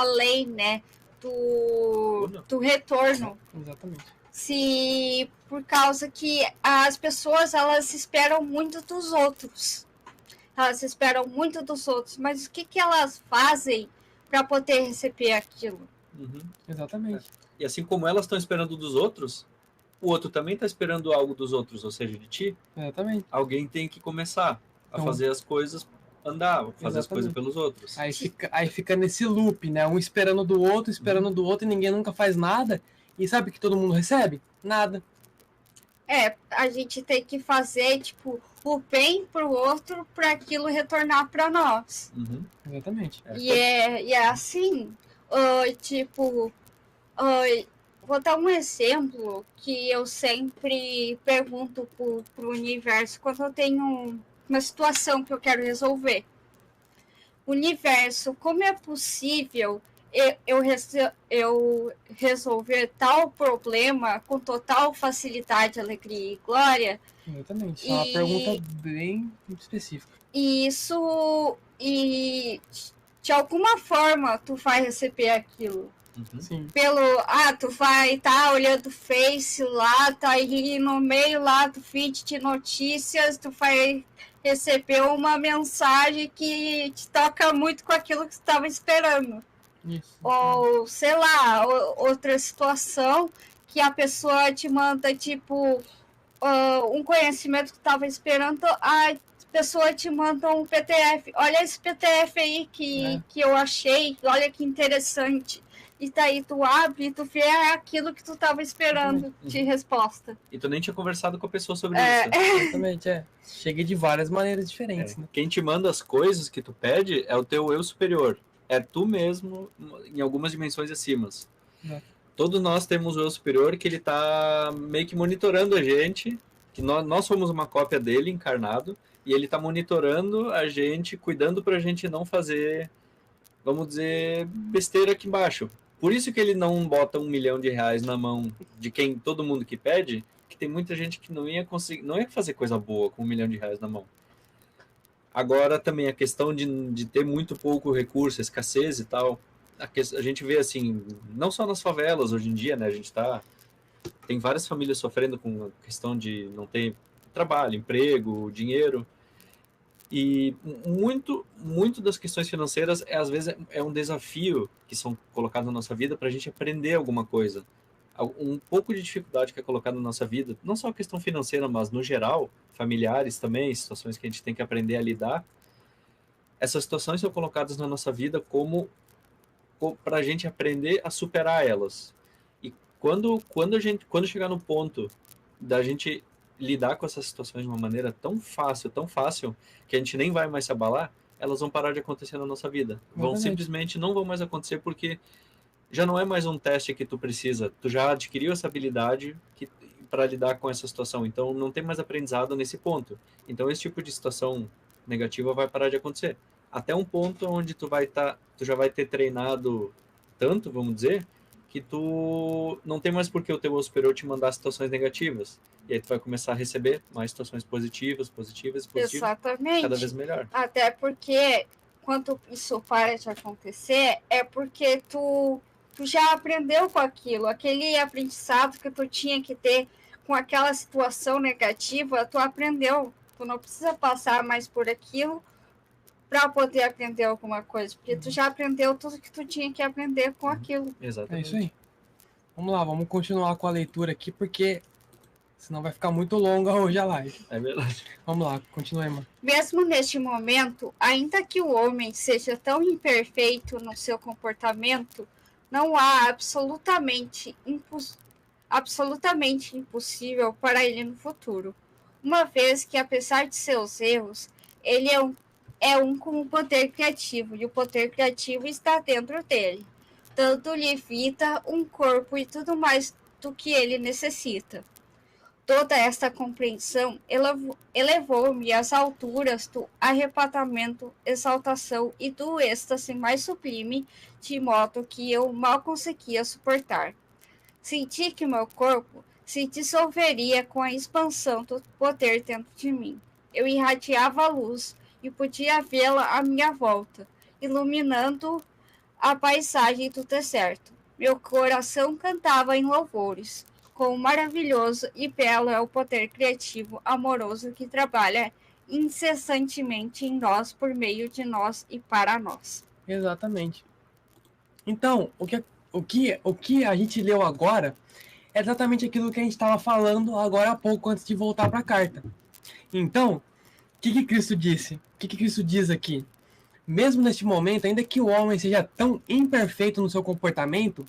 lei, né, do retorno. Exatamente. Se por causa que as pessoas, elas esperam muito dos outros. Elas esperam muito dos outros, mas o que elas fazem para poder receber aquilo? Exatamente. E assim como elas estão esperando dos outros, o outro também está esperando algo dos outros, ou seja, de ti. Exatamente. Alguém tem que começar a fazer as coisas andar, fazer as coisas pelos outros. Aí fica nesse loop, né? Um esperando do outro, e ninguém nunca faz nada. E sabe o que todo mundo recebe? Nada. A gente tem que fazer, tipo, o bem pro outro para aquilo retornar para nós. Exatamente. E é assim, vou dar um exemplo que eu sempre pergunto pro universo quando eu tenho uma situação que eu quero resolver. Universo, como é possível eu resolver tal problema com total facilidade, alegria e glória? Exatamente. É uma pergunta bem específica. E de alguma forma tu vai receber aquilo. Uhum. Sim. Tu vai tá olhando o Face lá, tá aí no meio lá do feed de notícias, tu vai receber uma mensagem que te toca muito com aquilo que tu estava esperando. Isso. Ou, sei lá, outra situação que a pessoa te manda, tipo, um conhecimento que tu estava esperando, a pessoa te manda um PDF. Olha esse PDF aí que eu achei, olha que interessante. E daí tu abre e tu vê aquilo que tu estava esperando de resposta. E tu nem tinha conversado com a pessoa sobre isso. Exatamente, Chega de várias maneiras diferentes, né? Quem te manda as coisas que tu pede é o teu eu superior. É tu mesmo em algumas dimensões acima. Todos nós temos o eu superior que ele tá meio que monitorando a gente, que nós somos uma cópia dele encarnado, e ele tá monitorando a gente, cuidando pra gente não fazer, vamos dizer, besteira aqui embaixo. Por isso que ele não bota R$1 milhão na mão de quem todo mundo que pede, que tem muita gente que não ia conseguir, não ia fazer coisa boa com R$1 milhão na mão. Agora também a questão de ter muito pouco recurso, escassez e tal, a gente vê assim, não só nas favelas hoje em dia, né? A gente tem várias famílias sofrendo com a questão de não ter trabalho, emprego, dinheiro. E muito das questões financeiras, às vezes, é um desafio que são colocados na nossa vida para a gente aprender alguma coisa. Um pouco de dificuldade que é colocado na nossa vida, não só a questão financeira, mas no geral, familiares também, situações que a gente tem que aprender a lidar. Essas situações são colocadas na nossa vida como para a gente aprender a superar elas. E quando chegar no ponto da gente lidar com essas situações de uma maneira tão fácil, que a gente nem vai mais se abalar, elas vão parar de acontecer na nossa vida. Simplesmente não vão mais acontecer porque já não é mais um teste que tu precisa. Tu já adquiriu essa habilidade para lidar com essa situação. Então não tem mais aprendizado nesse ponto. Então esse tipo de situação negativa vai parar de acontecer. Até um ponto onde tu já vai ter treinado tanto, vamos dizer, que tu não tem mais por que o teu eu superior te mandar situações negativas. E aí tu vai começar a receber mais situações positivas. Exatamente. Cada vez melhor. Até porque quando isso para de acontecer, é porque tu já aprendeu com aquilo. Aquele aprendizado que tu tinha que ter com aquela situação negativa, tu aprendeu. Tu não precisa passar mais por aquilo para poder aprender alguma coisa, porque tu já aprendeu tudo que tu tinha que aprender com aquilo. Exatamente. É isso aí. Vamos lá, vamos continuar com a leitura aqui, porque senão vai ficar muito longa hoje a live. É verdade. Vamos lá, continue, mano. Mesmo neste momento, ainda que o homem seja tão imperfeito no seu comportamento, não há absolutamente impossível para ele no futuro, uma vez que, apesar de seus erros, ele é um com o poder criativo, e o poder criativo está dentro dele, dando-lhe vida, um corpo e tudo mais do que ele necessita. Toda esta compreensão elevou-me às alturas do arrebatamento, exaltação e do êxtase mais sublime, de modo que eu mal conseguia suportar. Senti que meu corpo se dissolveria com a expansão do poder dentro de mim. Eu irradiava a luz e podia vê-la à minha volta, iluminando a paisagem do deserto. Meu coração cantava em louvores. Quão maravilhoso e belo é o poder criativo, amoroso que trabalha incessantemente em nós, por meio de nós e para nós. Exatamente. Então, o que a gente leu agora é exatamente aquilo que a gente estava falando agora há pouco, antes de voltar para a carta. Então, o que Cristo disse? O que Cristo diz aqui? Mesmo neste momento, ainda que o homem seja tão imperfeito no seu comportamento,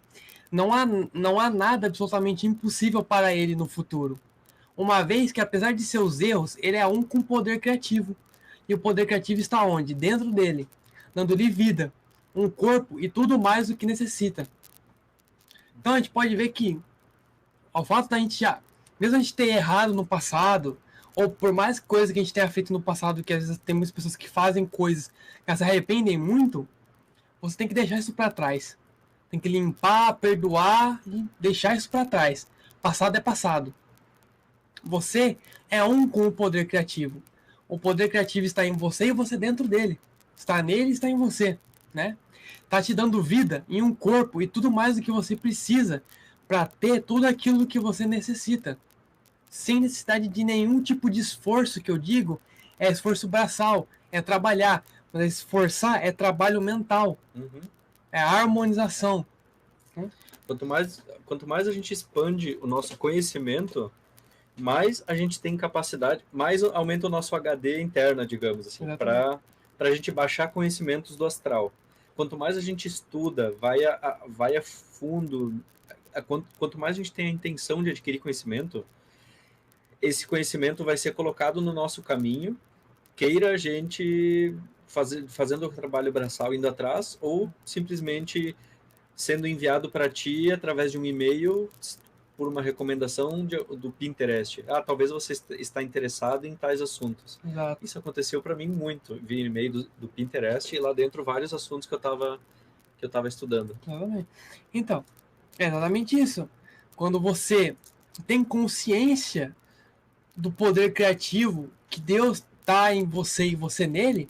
não há nada absolutamente impossível para ele no futuro. Uma vez que, apesar de seus erros, ele é um com poder criativo. E o poder criativo está onde? Dentro dele, dando-lhe vida, um corpo e tudo mais o que necessita. Então a gente pode ver que, ao fato da gente mesmo a gente ter errado no passado, ou por mais coisa que a gente tenha feito no passado, que às vezes tem muitas pessoas que fazem coisas que se arrependem muito, você tem que deixar isso para trás. Tem que limpar, perdoar e deixar isso para trás. Passado é passado. Você é um com o poder criativo. O poder criativo está em você e você dentro dele. Está nele e está em você. né? Tá te dando vida em um corpo e tudo mais do que você precisa para ter tudo aquilo que você necessita. Sem necessidade de nenhum tipo de esforço, que eu digo, é esforço braçal, é trabalhar. Mas esforçar é trabalho mental, é a harmonização. Quanto mais a gente expande o nosso conhecimento, mais a gente tem capacidade, mais aumenta o nosso HD interna, digamos assim, para a gente baixar conhecimentos do astral. Quanto mais a gente estuda, vai a fundo, quanto mais a gente tem a intenção de adquirir conhecimento, esse conhecimento vai ser colocado no nosso caminho, queira a gente fazendo o trabalho braçal indo atrás, ou simplesmente sendo enviado para ti através de um e-mail por uma recomendação do Pinterest. Talvez você está interessado em tais assuntos. Exato. Isso aconteceu para mim muito. Vi e-mail do Pinterest e lá dentro vários assuntos que eu estava estudando. Exatamente. Então, é exatamente isso. Quando você tem consciência do poder criativo que Deus está em você e você nele,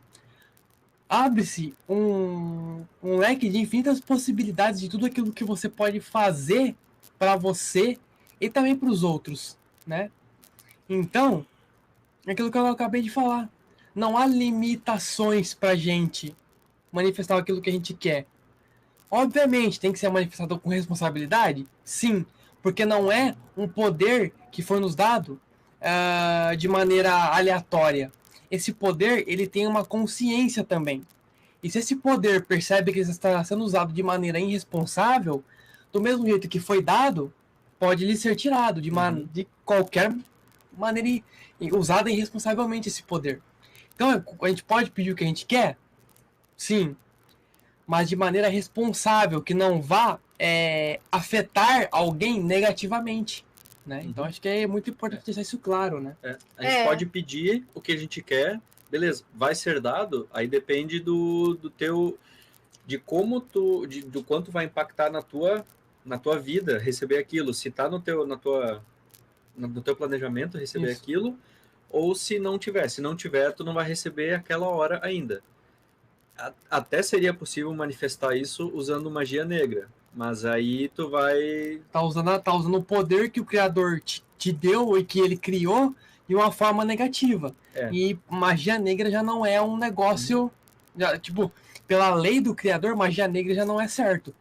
abre-se um leque de infinitas possibilidades de tudo aquilo que você pode fazer para você e também para os outros, né? Então, é aquilo que eu acabei de falar. Não há limitações para gente manifestar aquilo que a gente quer. Obviamente, tem que ser manifestado com responsabilidade? Sim, porque não é um poder que foi nos dado de maneira aleatória. Esse poder, ele tem uma consciência também. E se esse poder percebe que ele está sendo usado de maneira irresponsável, do mesmo jeito que foi dado, pode lhe ser tirado de qualquer maneira, usado irresponsavelmente esse poder. Então, a gente pode pedir o que a gente quer? Sim. Mas de maneira responsável, que não vá afetar alguém negativamente. Né? Então, acho que é muito importante deixar isso claro, né? A gente pode pedir o que a gente quer, beleza, vai ser dado, aí depende do teu, de como do quanto vai impactar na tua vida receber aquilo, se tá no teu planejamento receber aquilo, ou se não tiver, tu não vai receber aquela hora ainda. Até seria possível manifestar isso usando magia negra, mas aí tu vai... Tá usando o poder que o Criador te deu e que ele criou de uma forma negativa. E magia negra já não é um negócio... tipo, pela lei do Criador, magia negra já não é certo.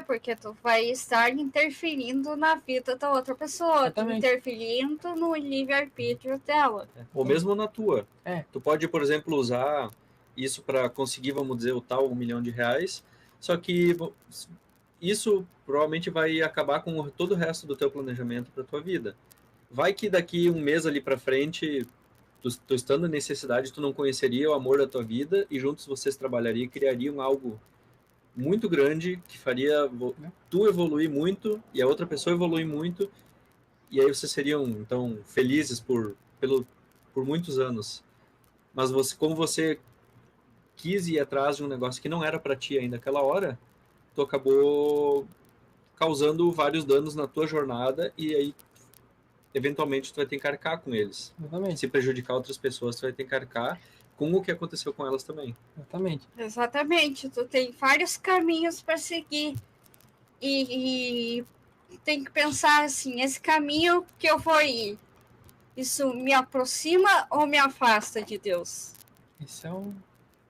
Porque tu vai estar interferindo na vida da outra pessoa, interferindo no livre-arbítrio dela. Ou mesmo na tua. Tu pode, por exemplo, usar isso para conseguir, vamos dizer, o tal R$1 milhão, só que isso provavelmente vai acabar com todo o resto do teu planejamento para tua vida. Vai que daqui um mês ali para frente, tu estando em necessidade, tu não conheceria o amor da tua vida e juntos vocês trabalhariam e criariam algo muito grande que faria tu evoluir muito e a outra pessoa evoluir muito, e aí vocês seriam então felizes por muitos anos. Mas como você quis ir atrás de um negócio que não era para ti ainda naquela hora, tu acabou causando vários danos na tua jornada, e aí eventualmente tu vai ter que arcar com eles. Exatamente. Se prejudicar outras pessoas, tu vai ter que arcar com o que aconteceu com elas também. Exatamente. Tu tem vários caminhos para seguir. E tem que pensar assim, esse caminho que eu vou ir, isso me aproxima ou me afasta de Deus?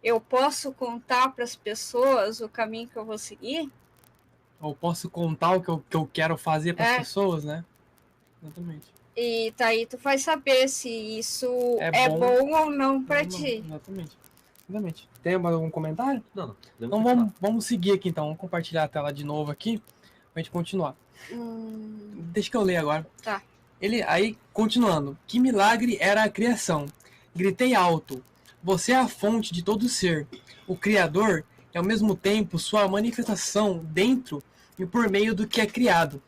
Eu posso contar para as pessoas o caminho que eu vou seguir? Ou posso contar o que eu quero fazer para as pessoas, né? Exatamente. E daí tu vai saber se isso é bom ou não para ti. Exatamente. Tem mais algum comentário? Não. Então vamos seguir aqui então. Vamos compartilhar a tela de novo aqui pra gente continuar. Deixa que eu ler agora. Tá. Aí, continuando. Que milagre era a criação. Gritei alto. Você é a fonte de todo ser. O Criador é ao mesmo tempo sua manifestação dentro e por meio do que é criado.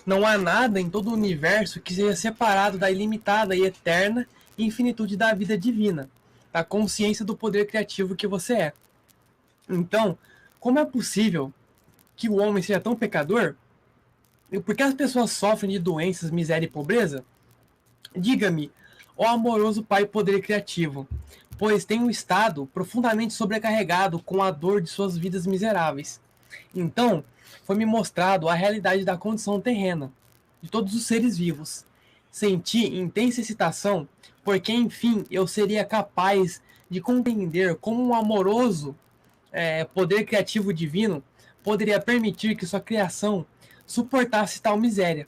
Não há nada em todo o universo que seja separado da ilimitada e eterna infinitude da vida divina, da consciência do poder criativo que você é. Então, como é possível que o homem seja tão pecador? E por que as pessoas sofrem de doenças, miséria e pobreza? Diga-me, ó amoroso Pai poder criativo, pois têm um estado profundamente sobrecarregado com a dor de suas vidas miseráveis. Então, foi-me mostrado a realidade da condição terrena de todos os seres vivos. Senti intensa excitação, porque enfim eu seria capaz de compreender como um amoroso poder criativo divino poderia permitir que sua criação suportasse tal miséria.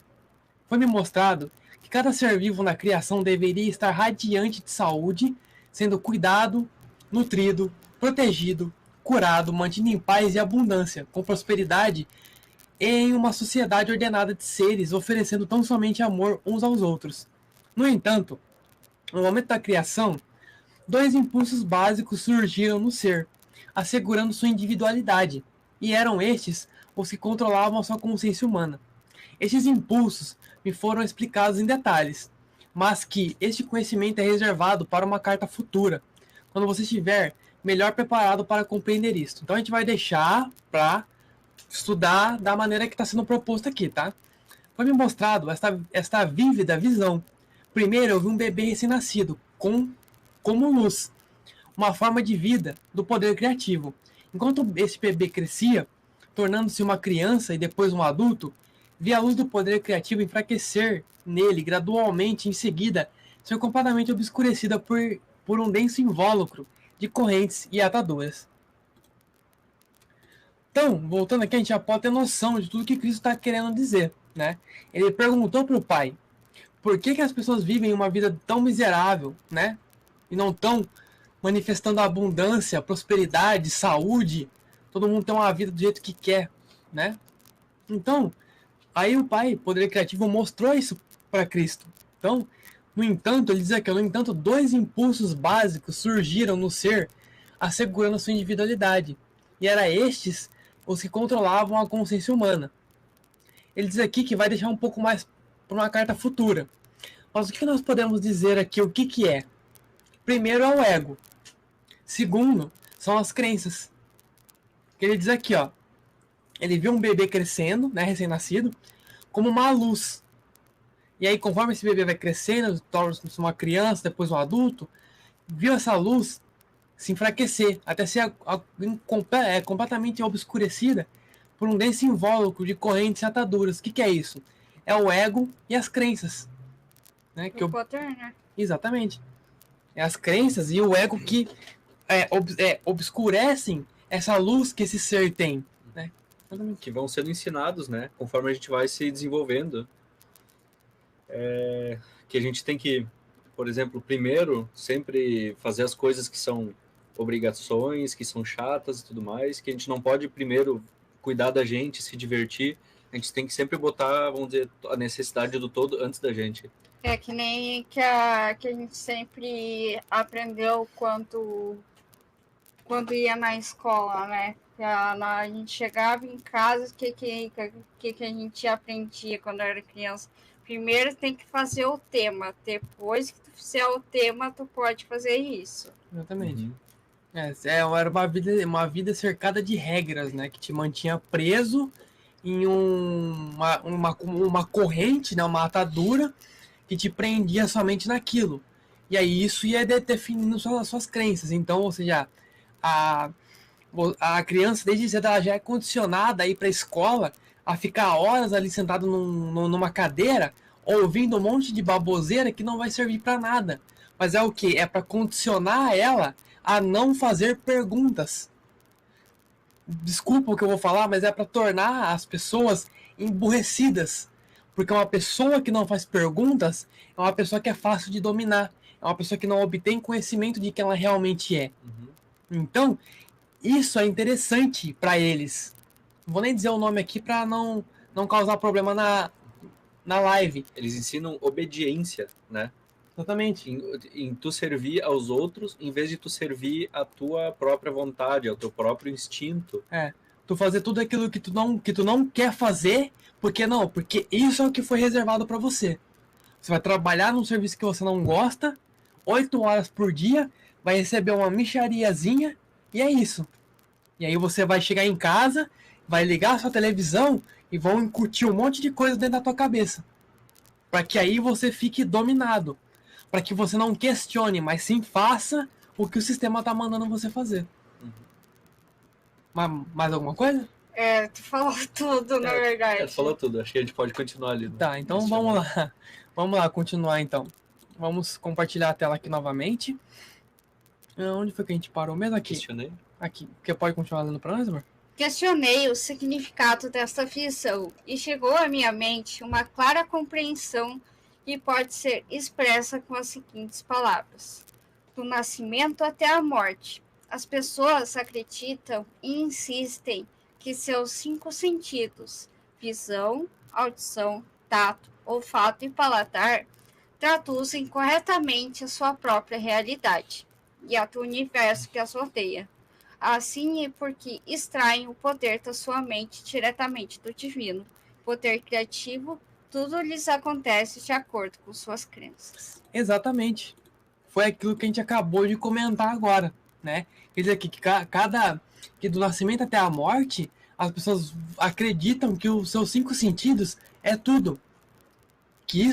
Foi-me mostrado que cada ser vivo na criação deveria estar radiante de saúde, sendo cuidado, nutrido, protegido, curado, mantido em paz e abundância, com prosperidade, em uma sociedade ordenada de seres, oferecendo tão somente amor uns aos outros. No entanto, no momento da criação, dois impulsos básicos surgiram no ser, assegurando sua individualidade, e eram estes os que controlavam sua consciência humana. Estes impulsos me foram explicados em detalhes, mas que este conhecimento é reservado para uma carta futura, quando você estiver melhor preparado para compreender isto. Então a gente vai deixar para estudar da maneira que está sendo proposto aqui, tá? Foi me mostrado esta vívida visão. Primeiro eu vi um bebê recém-nascido, como luz, uma forma de vida do poder criativo. Enquanto esse bebê crescia, tornando-se uma criança e depois um adulto, vi a luz do poder criativo enfraquecer nele gradualmente, em seguida ser completamente obscurecida por um denso invólucro de correntes e ataduras. Então, voltando aqui, a gente já pode ter noção de tudo que Cristo está querendo dizer, né? Ele perguntou para o Pai, por que as pessoas vivem uma vida tão miserável, né? E não tão manifestando abundância, prosperidade, saúde, todo mundo tem uma vida do jeito que quer, né? Então, aí o Pai, poder criativo, mostrou isso para Cristo. Então, no entanto, ele diz aqui, no entanto, dois impulsos básicos surgiram no ser, assegurando sua individualidade. E eram estes os que controlavam a consciência humana. Ele diz aqui que vai deixar um pouco mais para uma carta futura. Mas o que nós podemos dizer aqui, o que é? Primeiro é o ego. Segundo, são as crenças. Ele diz aqui, ó, ele viu um bebê crescendo, né, recém-nascido, como uma luz. E aí, conforme esse bebê vai crescendo, torna-se uma criança, depois um adulto, viu essa luz se enfraquecer, até ser completamente obscurecida por um denso invólucro de correntes e ataduras. O que é isso? É o ego e as crenças. Né? O poder, né? Exatamente. É as crenças e o ego que obscurecem essa luz que esse ser tem. Né? Que vão sendo ensinados, né? Conforme a gente vai se desenvolvendo. Que a gente tem que, por exemplo, primeiro, sempre fazer as coisas que são obrigações, que são chatas e tudo mais, que a gente não pode primeiro cuidar da gente, se divertir, a gente tem que sempre botar, vamos dizer, a necessidade do todo antes da gente. É que nem que a gente sempre aprendeu quando ia na escola, né? A gente chegava em casa, o que a gente aprendia quando era criança? Primeiro tem que fazer o tema, depois que tu fizer o tema, tu pode fazer isso. Exatamente. Uhum. Era uma vida cercada de regras, né? Que te mantinha preso em uma corrente, né? Uma atadura que te prendia somente naquilo. E aí isso ia definindo suas crenças. Então, ou seja, a criança desde cedo ela já é condicionada a ir para a escola, a ficar horas ali sentado numa cadeira, ouvindo um monte de baboseira que não vai servir para nada. Mas é o que? É para condicionar ela a não fazer perguntas. Desculpa o que eu vou falar, mas é para tornar as pessoas emburrecidas. Porque uma pessoa que não faz perguntas é uma pessoa que é fácil de dominar. É uma pessoa que não obtém conhecimento de quem ela realmente é. Uhum. Então, isso é interessante para eles. Não vou nem dizer o nome aqui para não causar problema na live. Eles ensinam obediência, né? Exatamente. Em tu servir aos outros, em vez de tu servir a tua própria vontade, ao teu próprio instinto. Tu fazer tudo aquilo que tu não quer fazer, porque isso é o que foi reservado para você. Você vai trabalhar num serviço que você não gosta, 8 horas por dia, vai receber uma mixariazinha, e é isso. E aí você vai chegar em casa, vai ligar a sua televisão e vão incutir um monte de coisa dentro da tua cabeça. Para que aí você fique dominado. Para que você não questione, mas sim faça o que o sistema tá mandando você fazer. Mais alguma coisa? Tu falou tudo, na verdade. Tu falou tudo, acho que a gente pode continuar ali. Tá, então vamos lá. Vamos lá, continuar então. Vamos compartilhar a tela aqui novamente. Onde foi que a gente parou mesmo? Aqui. Questionei. Aqui. Você pode continuar lendo para nós, amor? Questionei o significado desta visão e chegou à minha mente uma clara compreensão que pode ser expressa com as seguintes palavras: do nascimento até a morte. As pessoas acreditam e insistem que seus 5 sentidos, visão, audição, tato, olfato e paladar, traduzem corretamente a sua própria realidade e a do universo que as rodeia. Assim é porque extraem o poder da sua mente diretamente do divino. Poder criativo, tudo lhes acontece de acordo com suas crenças. Exatamente. Foi aquilo que a gente acabou de comentar agora, né? Quer dizer que do nascimento até a morte, as pessoas acreditam que os seus 5 sentidos é tudo. Que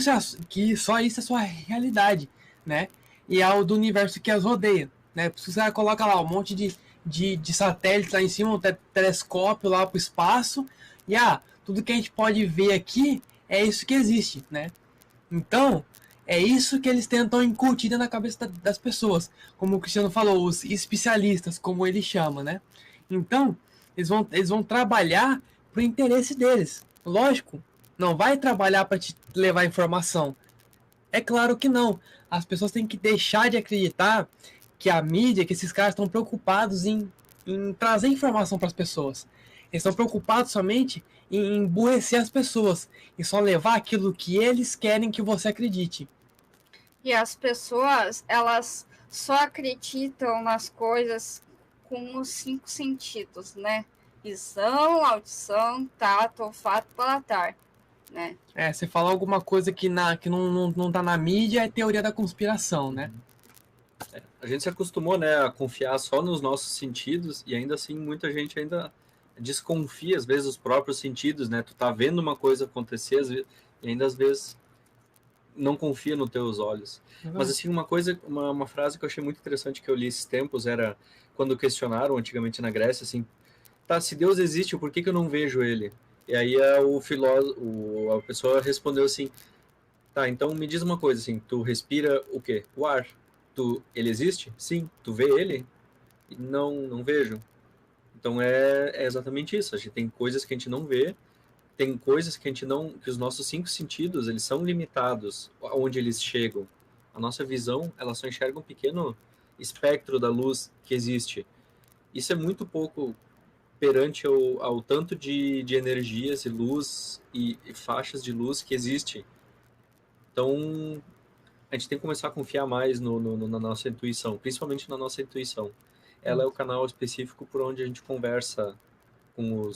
só isso é sua realidade, né? E é o do universo que as rodeia, né? Se você coloca lá um monte de satélites lá em cima, um telescópio lá para o espaço, e tudo que a gente pode ver aqui é isso que existe, né? Então, é isso que eles tentam incutir na cabeça das pessoas, como o Cristiano falou, os especialistas, como ele chama, né? Então, eles vão trabalhar pro interesse deles. Lógico, não vai trabalhar para te levar informação. É claro que não. As pessoas têm que deixar de acreditar que a mídia, que esses caras estão preocupados em trazer informação para as pessoas. Eles estão preocupados somente em emburrecer as pessoas e só levar aquilo que eles querem que você acredite. E as pessoas, elas só acreditam nas coisas com os 5 sentidos, né? Visão, audição, tato, olfato, paladar, né? Você fala alguma coisa que não tá na mídia, é teoria da conspiração, né? A gente se acostumou, né, a confiar só nos nossos sentidos e ainda assim muita gente ainda desconfia às vezes dos próprios sentidos, né? Tu tá vendo uma coisa acontecer e ainda às vezes não confia nos teus olhos. Mas assim, uma frase que eu achei muito interessante que eu li esses tempos era quando questionaram antigamente na Grécia, assim, tá, se Deus existe, por que eu não vejo ele? E aí a pessoa respondeu assim, tá, então me diz uma coisa, assim, tu respira o quê? O ar. Ele existe? Sim. Tu vê ele? Não vejo. Então é exatamente isso. A gente tem coisas que a gente não vê, tem coisas que a gente não, que os nossos 5 sentidos, eles são limitados aonde eles chegam. A nossa visão, ela só enxerga um pequeno espectro da luz que existe. Isso é muito pouco perante ao tanto de energias e luz e faixas de luz que existe. Então, a gente tem que começar a confiar mais na nossa intuição, principalmente na nossa intuição. Ela é o canal específico por onde a gente conversa com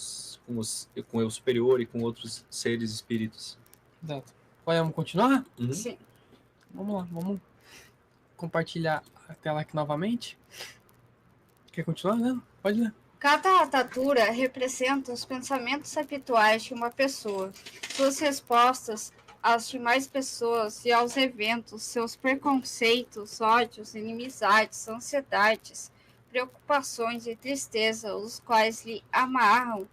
o eu superior e com outros seres espíritos. Exato. Vamos continuar? Uhum. Sim. Vamos lá, vamos compartilhar a tela aqui novamente. Quer continuar, né? Pode ler. Cada atadura representa os pensamentos habituais de uma pessoa, suas respostas às demais pessoas e aos eventos, seus preconceitos, ódios, inimizades, ansiedades, preocupações e tristeza, os quais lhe amarram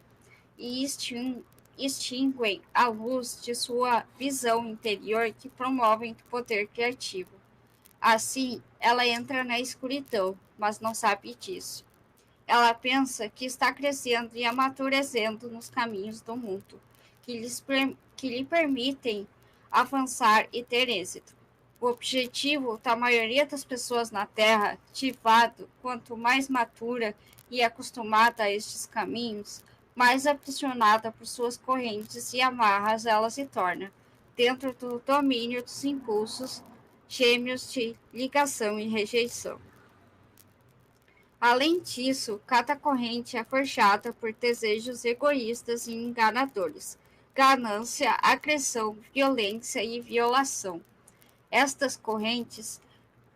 e extinguem a luz de sua visão interior que promovem o poder criativo. Assim, ela entra na escuridão, mas não sabe disso. Ela pensa que está crescendo e amadurecendo nos caminhos do mundo, que lhe permitem avançar e ter êxito. O objetivo da maioria das pessoas na Terra, ativado, quanto mais matura e acostumada a estes caminhos, mais aprisionada por suas correntes e amarras ela se torna, dentro do domínio dos impulsos gêmeos de ligação e rejeição. Além disso, cada corrente é forjada por desejos egoístas e enganadores, ganância, agressão, violência e violação. Estas correntes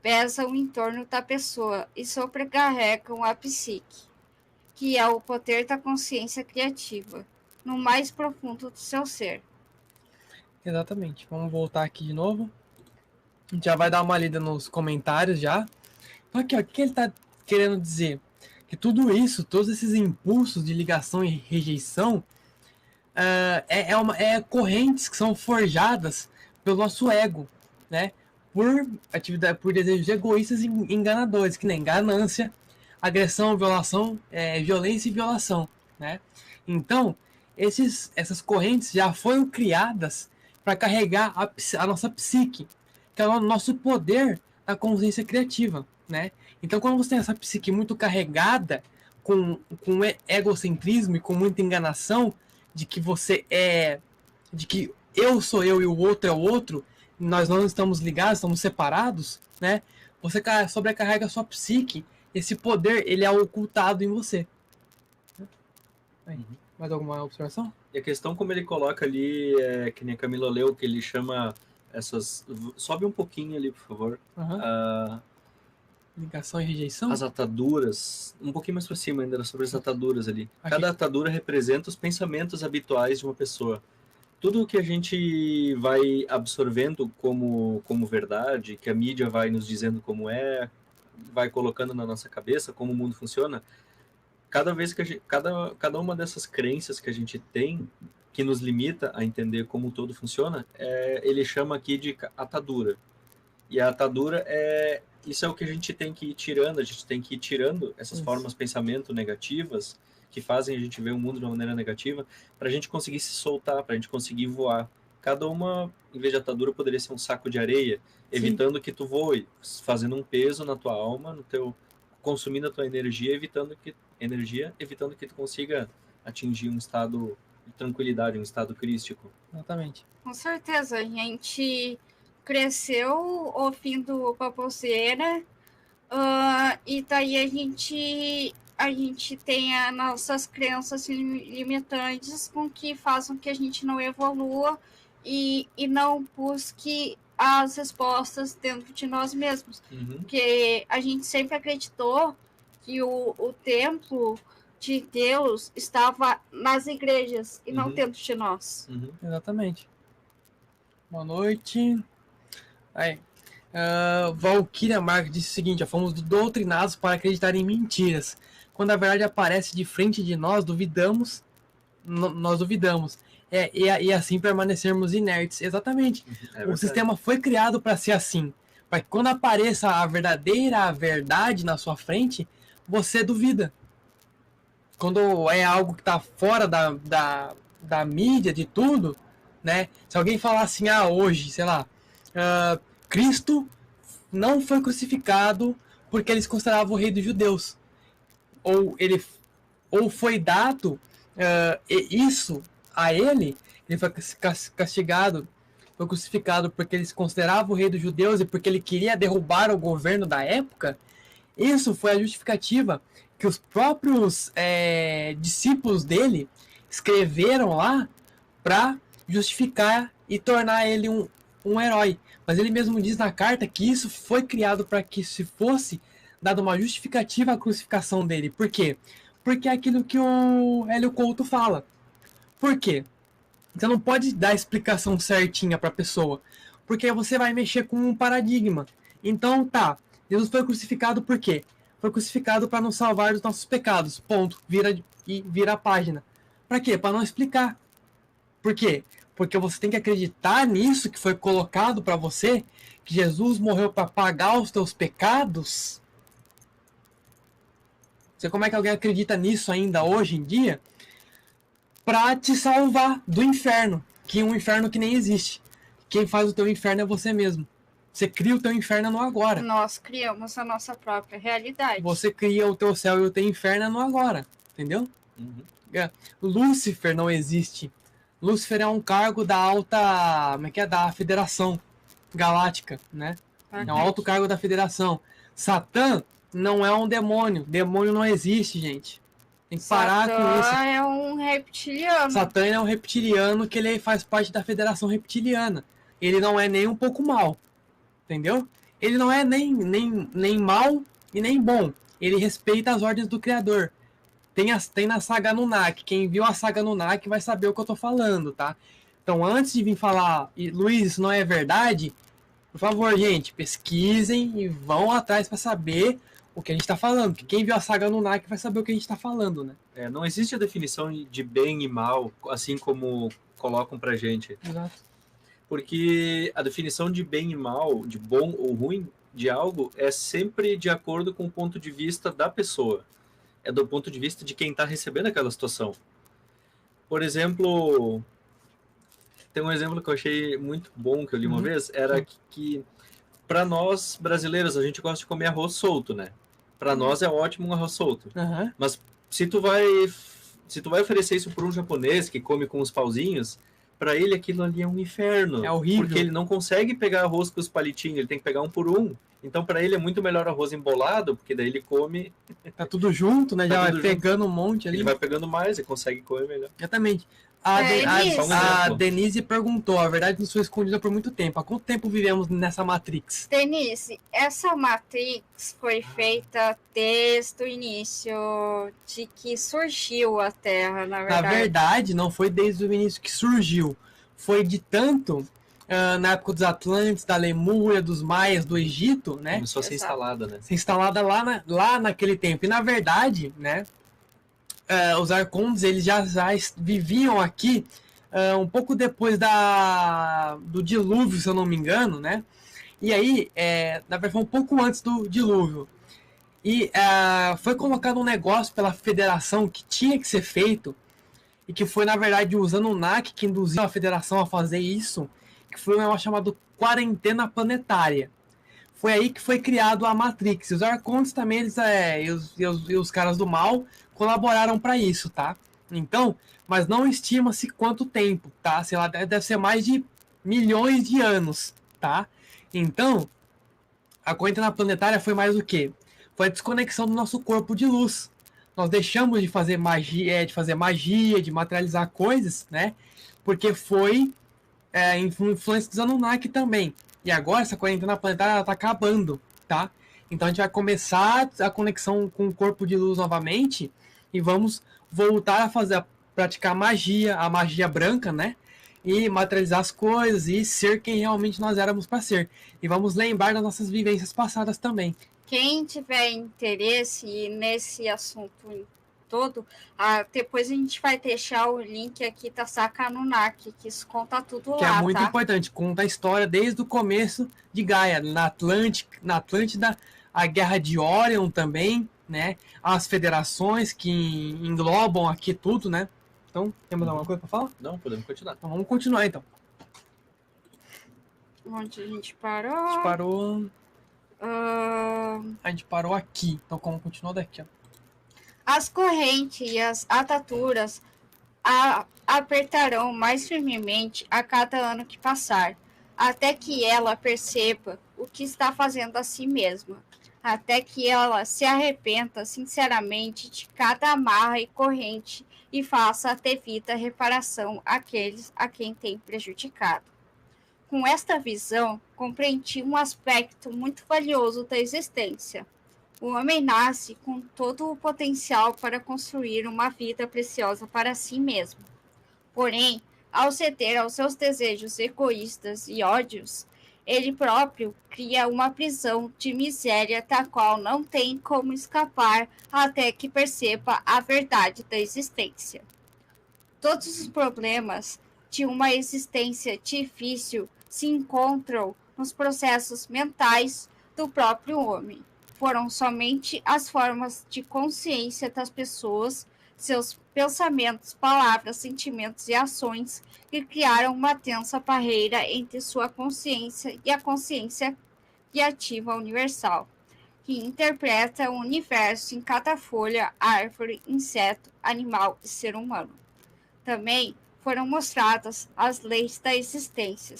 pesam em torno da pessoa e sobrecarregam a psique, que é o poder da consciência criativa, no mais profundo do seu ser. Exatamente. Vamos voltar aqui de novo. A gente já vai dar uma lida nos comentários já. Então aqui, ó, o que ele está querendo dizer? Que tudo isso, todos esses impulsos de ligação e rejeição, é correntes que são forjadas pelo nosso ego, né? Por desejos egoístas e enganadores, que nem ganância, agressão, violação, violência e violação, né? Então, essas correntes já foram criadas para carregar a nossa psique, que é o nosso poder da consciência criativa, né? Então, quando você tem essa psique muito carregada, com egocentrismo e com muita enganação, de que de que eu sou eu e o outro é o outro, nós não estamos ligados, estamos separados, né? Você sobrecarrega a sua psique, esse poder, ele é ocultado em você. Mais alguma observação? E a questão como ele coloca ali, que nem a Camila leu, que ele chama essas... Sobe um pouquinho ali, por favor. Ligação e rejeição? As ataduras, um pouquinho mais para cima ainda, sobre as ataduras ali. Cada atadura representa os pensamentos habituais de uma pessoa. Tudo que a gente vai absorvendo como verdade, que a mídia vai nos dizendo como vai colocando na nossa cabeça, como o mundo funciona, cada vez que cada uma dessas crenças que a gente tem, que nos limita a entender como todo funciona, ele chama aqui de atadura. E a atadura isso é o que a gente tem que ir tirando, a gente tem que ir tirando essas formas de pensamento negativas que fazem a gente ver o mundo de uma maneira negativa, para a gente conseguir se soltar, para a gente conseguir voar. Cada uma, em vez de atadura, poderia ser um saco de areia, evitando que tu voe, fazendo um peso na tua alma, consumindo a tua energia, evitando que tu consiga atingir um estado de tranquilidade, um estado crístico. Exatamente. Com certeza, a gente cresceu ouvindo baboseira, e daí a gente tem as nossas crenças limitantes com que façam que a gente não evolua e não busque as respostas dentro de nós mesmos. Porque a gente sempre acreditou que o templo de Deus estava nas igrejas e não dentro de nós. Exatamente. Boa noite. Aí. Valkyria Marques disse o seguinte: fomos doutrinados para acreditar em mentiras. Quando a verdade aparece de frente de nós, nós duvidamos. E assim permanecermos inertes. Exatamente. O sistema foi criado para ser assim. Para que quando apareça a verdadeira verdade na sua frente, você duvida. Quando é algo que está fora da mídia, de tudo, né? Se alguém falar assim, hoje, sei lá, Cristo não foi crucificado porque eles consideravam o rei dos judeus. Ou foi dado isso a ele foi castigado, foi crucificado porque eles consideravam o rei dos judeus e porque ele queria derrubar o governo da época. Isso foi a justificativa que os próprios discípulos dele escreveram lá para justificar e tornar ele um herói. Mas ele mesmo diz na carta que isso foi criado para que se fosse dado uma justificativa à crucificação dele. Por quê? Porque é aquilo que o Hélio Couto fala. Por quê? Você não pode dar a explicação certinha para a pessoa, porque você vai mexer com um paradigma. Então, Jesus foi crucificado por quê? Foi crucificado para nos salvar dos nossos pecados. Ponto. Vira a página. Para quê? Para não explicar. Por quê? Porque você tem que acreditar nisso que foi colocado para você, que Jesus morreu para pagar os teus pecados. Você, como é que alguém acredita nisso ainda hoje em dia? Para te salvar do inferno, que é um inferno que nem existe. Quem faz o teu inferno é você mesmo. Você cria o teu inferno no agora. Nós criamos a nossa própria realidade. Você cria o teu céu e o teu inferno no agora. Entendeu? Lúcifer não existe. Lúcifer é um cargo da alta... Como é que é? Da Federação Galáctica, né? É um alto cargo da Federação. Satã não é um demônio. Demônio não existe, gente. Tem que parar com isso. Satã é um reptiliano. Satã é um reptiliano que ele faz parte da Federação Reptiliana. Ele não é nem um pouco mal. Entendeu? Ele não é nem mal e nem bom. Ele respeita as ordens do Criador. Tem na saga Anunnaki. Quem viu a saga Anunnaki vai saber o que eu tô falando, tá? Então, antes de vir falar, Luiz, isso não é verdade, Por favor, gente, pesquisem e vão atrás para saber o que a gente está falando. Porque quem viu a saga Anunnaki vai saber o que a gente está falando, né? Não existe a definição de bem e mal, assim como colocam pra gente. Exato. Porque a definição de bem e mal, de bom ou ruim de algo, é sempre de acordo com o ponto de vista da pessoa. É do ponto de vista de quem está recebendo aquela situação. Por exemplo, tem um exemplo que eu achei muito bom, que eu li uma vez, era que para nós brasileiros, a gente gosta de comer arroz solto, né? Para nós é ótimo um arroz solto. Mas se tu vai oferecer isso para um japonês que come com os pauzinhos, para ele aquilo ali é um inferno. É horrível. Porque ele não consegue pegar arroz com os palitinhos, ele tem que pegar um por um. Então, para ele é muito melhor arroz embolado, porque daí ele come... Tá tudo junto, né? Tá Já vai tudo pegando um monte ali. Ele vai pegando mais e consegue comer melhor. Exatamente. Isso. A Denise perguntou, a verdade nos foi escondida por muito tempo. Há quanto tempo vivemos nessa Matrix? Denise, essa Matrix foi feita desde o início de que surgiu a Terra, na verdade. Na verdade, não foi desde o início que surgiu. Foi de tanto, na época dos Atlantes, da Lemúria, dos Maias, do Egito, né? Começou a ser instalada, né? Ser instalada lá naquele tempo. E na verdade, né? Os Arcontes, eles já viviam aqui um pouco depois do dilúvio, se eu não me engano, né? E aí, na verdade, foi um pouco antes do dilúvio. E foi colocado um negócio pela federação que tinha que ser feito, e que foi, na verdade, o Anunnaki que induziu a federação a fazer isso, que foi um negócio chamado quarentena planetária. Foi aí que foi criado a Matrix. E os Arcontes também, eles, e os caras do mal colaboraram para isso, tá? Então, mas não estima-se quanto tempo, tá? Sei lá, deve ser mais de milhões de anos, tá? Então, a quarentena planetária foi mais o quê? Foi a desconexão do nosso corpo de luz. Nós deixamos de fazer magia, de materializar coisas, né? Porque foi influência dos Anunnaki também. E agora essa quarentena planetária está acabando, tá? Então a gente vai começar a conexão com o corpo de luz novamente e vamos voltar a praticar magia, a magia branca, né? E materializar as coisas e ser quem realmente nós éramos para ser. E vamos lembrar das nossas vivências passadas também. Quem tiver interesse nesse assunto todo, depois a gente vai deixar o link aqui da Saga Anunnaki, que isso conta tudo lá, que é muito tá? importante, conta a história desde o começo de Gaia, na Atlântida, a Guerra de Orion também, né? As federações que englobam aqui tudo, né? Então, temos alguma coisa para falar? Não, podemos continuar. Então, vamos continuar, então. Onde a gente parou? A gente parou... A gente parou aqui, então como continuou daqui, ó. As correntes e as ataduras apertarão mais firmemente a cada ano que passar, até que ela perceba o que está fazendo a si mesma, até que ela se arrependa sinceramente de cada amarra e corrente e faça a devida reparação àqueles a quem tem prejudicado. Com esta visão, compreendi um aspecto muito valioso da existência. O homem nasce com todo o potencial para construir uma vida preciosa para si mesmo. Porém, ao ceder aos seus desejos egoístas e ódios, ele próprio cria uma prisão de miséria da qual não tem como escapar até que perceba a verdade da existência. Todos os problemas de uma existência difícil se encontram nos processos mentais do próprio homem. Foram somente as formas de consciência das pessoas, seus pensamentos, palavras, sentimentos e ações que criaram uma tensa barreira entre sua consciência e a consciência criativa universal, que interpreta o universo em cada folha, árvore, inseto, animal e ser humano. Também foram mostradas as leis da existência,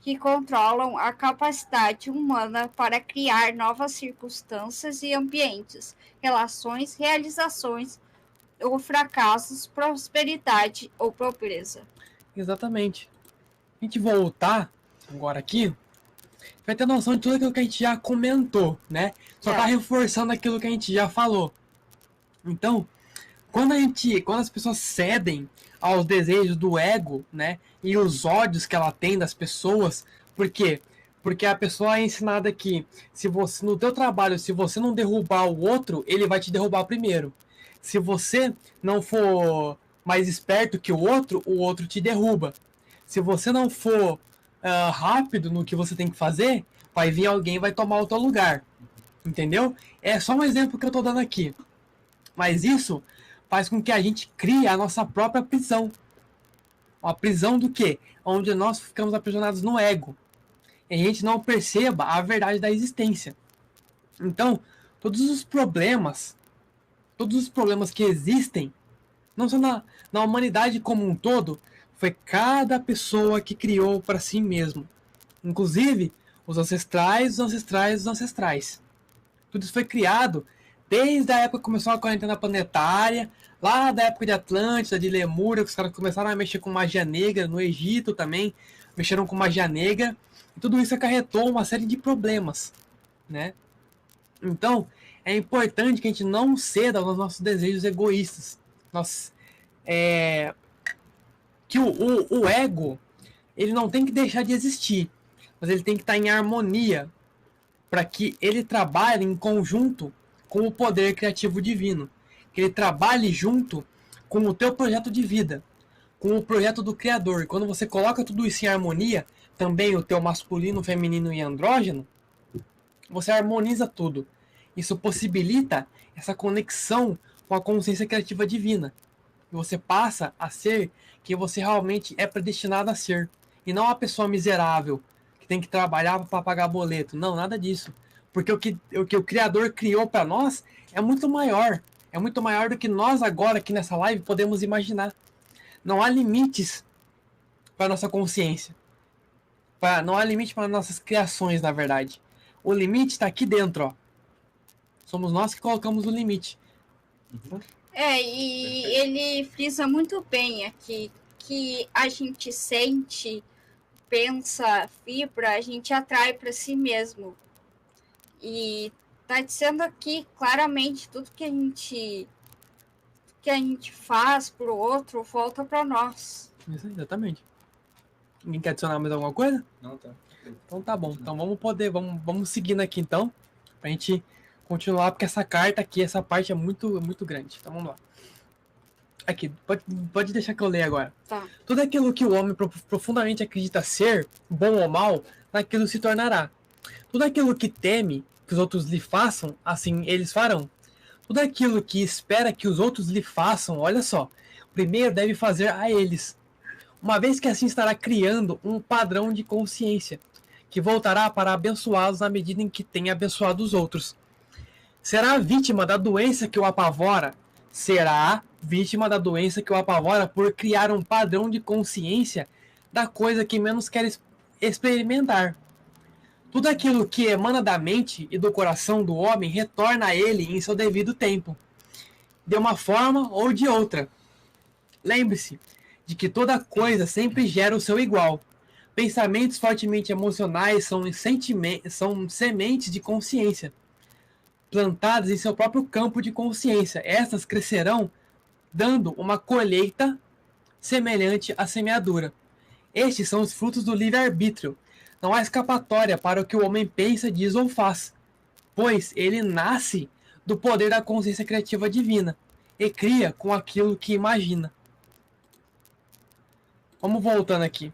que controlam a capacidade humana para criar novas circunstâncias e ambientes, relações, realizações ou fracassos, prosperidade ou pobreza. Exatamente. A gente voltar agora aqui, vai ter noção de tudo aquilo que a gente já comentou, né? Só tá reforçando aquilo que a gente já falou. Então, quando as pessoas cedem aos desejos do ego, né, e os ódios que ela tem das pessoas, porque Porque a pessoa é ensinada que se você, no teu trabalho, se você não derrubar o outro, ele vai te derrubar primeiro. Se você não for mais esperto que o outro te derruba. Se você não for rápido no que você tem que fazer, vai vir alguém e vai tomar o teu lugar. Entendeu? É só um exemplo que eu tô dando aqui. Mas isso faz com que a gente crie a nossa própria prisão. Uma prisão do quê? Onde nós ficamos aprisionados no ego. E a gente não perceba a verdade da existência. Então, todos os problemas que existem, não só na humanidade como um todo, foi cada pessoa que criou para si mesmo. Inclusive, os ancestrais, os ancestrais, os ancestrais. Tudo isso foi criado desde a época que começou a quarentena planetária, lá da época de Atlântida, de Lemúria, que os caras começaram a mexer com magia negra, no Egito também, mexeram com magia negra, e tudo isso acarretou uma série de problemas, né? Então, é importante que a gente não ceda aos nossos desejos egoístas. Que o ego, ele não tem que deixar de existir, mas ele tem que estar em harmonia para que ele trabalhe em conjunto com o poder criativo divino. Que ele trabalhe junto com o teu projeto de vida, com o projeto do Criador. Quando você coloca tudo isso em harmonia, também o teu masculino, feminino e andrógeno, você harmoniza tudo. Isso possibilita essa conexão com a consciência criativa divina. E você passa a ser quem você realmente é predestinado a ser. E não a pessoa miserável que tem que trabalhar para pagar boleto. Não, nada disso. Porque o que o Criador criou para nós é muito maior. É muito maior do que nós agora aqui nessa live podemos imaginar. Não há limites para nossa consciência. Não há limite para nossas criações, na verdade. O limite está aqui dentro, ó. Somos nós que colocamos o limite. E ele frisa muito bem aqui que a gente sente, pensa, vibra, a gente atrai para si mesmo. E tá dizendo aqui claramente tudo que a gente faz pro outro volta para nós. Isso, exatamente. Ninguém quer adicionar mais alguma coisa? Não, tá. Então tá bom. Então vamos seguindo aqui então, pra gente continuar, porque essa carta aqui, essa parte é muito, muito grande. Então vamos lá. Aqui, pode deixar que eu leia agora. Tá. Tudo aquilo que o homem profundamente acredita ser, bom ou mal, naquilo se tornará. Tudo aquilo que teme que os outros lhe façam, assim eles farão. Tudo aquilo que espera que os outros lhe façam, olha só, primeiro deve fazer a eles. Uma vez que assim estará criando um padrão de consciência, que voltará para abençoá-los na medida em que tem abençoado os outros. Será vítima da doença que o apavora? Será vítima da doença que o apavora por criar um padrão de consciência da coisa que menos quer experimentar. Tudo aquilo que emana da mente e do coração do homem retorna a ele em seu devido tempo, de uma forma ou de outra. Lembre-se de que toda coisa sempre gera o seu igual. Pensamentos fortemente emocionais são sementes de consciência, plantadas em seu próprio campo de consciência. Estas crescerão dando uma colheita semelhante à semeadura. Estes são os frutos do livre-arbítrio. Não há escapatória para o que o homem pensa, diz ou faz, pois ele nasce do poder da consciência criativa divina e cria com aquilo que imagina. Vamos voltando aqui.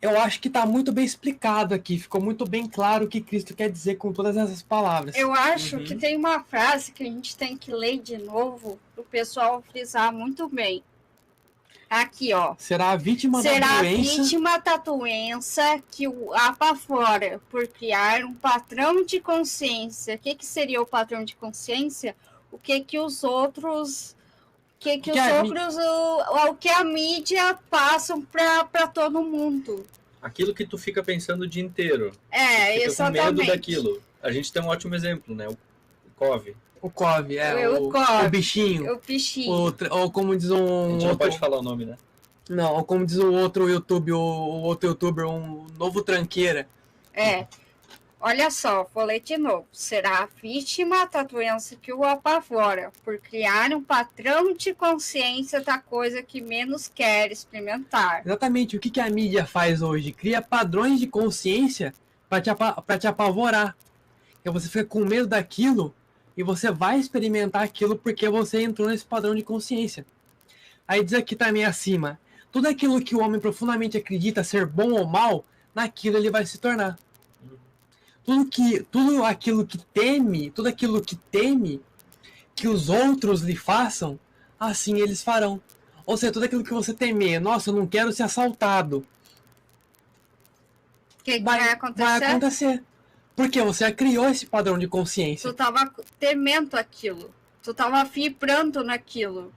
Eu acho que está muito bem explicado aqui, ficou muito bem claro o que Cristo quer dizer com todas essas palavras. Eu acho que tem uma frase que a gente tem que ler de novo para o pessoal frisar muito bem. Aqui, ó. Será vítima da doença que o apavora por criar um padrão de consciência. O que seria o padrão de consciência? O que os outros... O que a mídia passam para todo mundo. Aquilo que tu fica pensando o dia inteiro. Exatamente. Com medo daquilo. A gente tem um ótimo exemplo, né? O COV. O COV, o bichinho. O bichinho. Ou como diz um... A gente não pode falar o nome, né? Não, ou como diz o outro YouTube, o outro youtuber, um novo tranqueira. Olha só, vou ler de novo. Será vítima da doença que o apavora, por criar um padrão de consciência da coisa que menos quer experimentar. Exatamente. O que a mídia faz hoje? Cria padrões de consciência para te apavorar. Então você fica com medo daquilo e você vai experimentar aquilo porque você entrou nesse padrão de consciência. Aí diz aqui também acima, tudo aquilo que o homem profundamente acredita ser bom ou mal, naquilo ele vai se tornar. Tudo aquilo que teme que os outros lhe façam, assim eles farão. Ou seja, tudo aquilo que você temer, nossa, eu não quero ser assaltado. O que vai acontecer? Vai acontecer. Porque você já criou esse padrão de consciência. Tu tava temendo aquilo. Tu tava vibrando naquilo.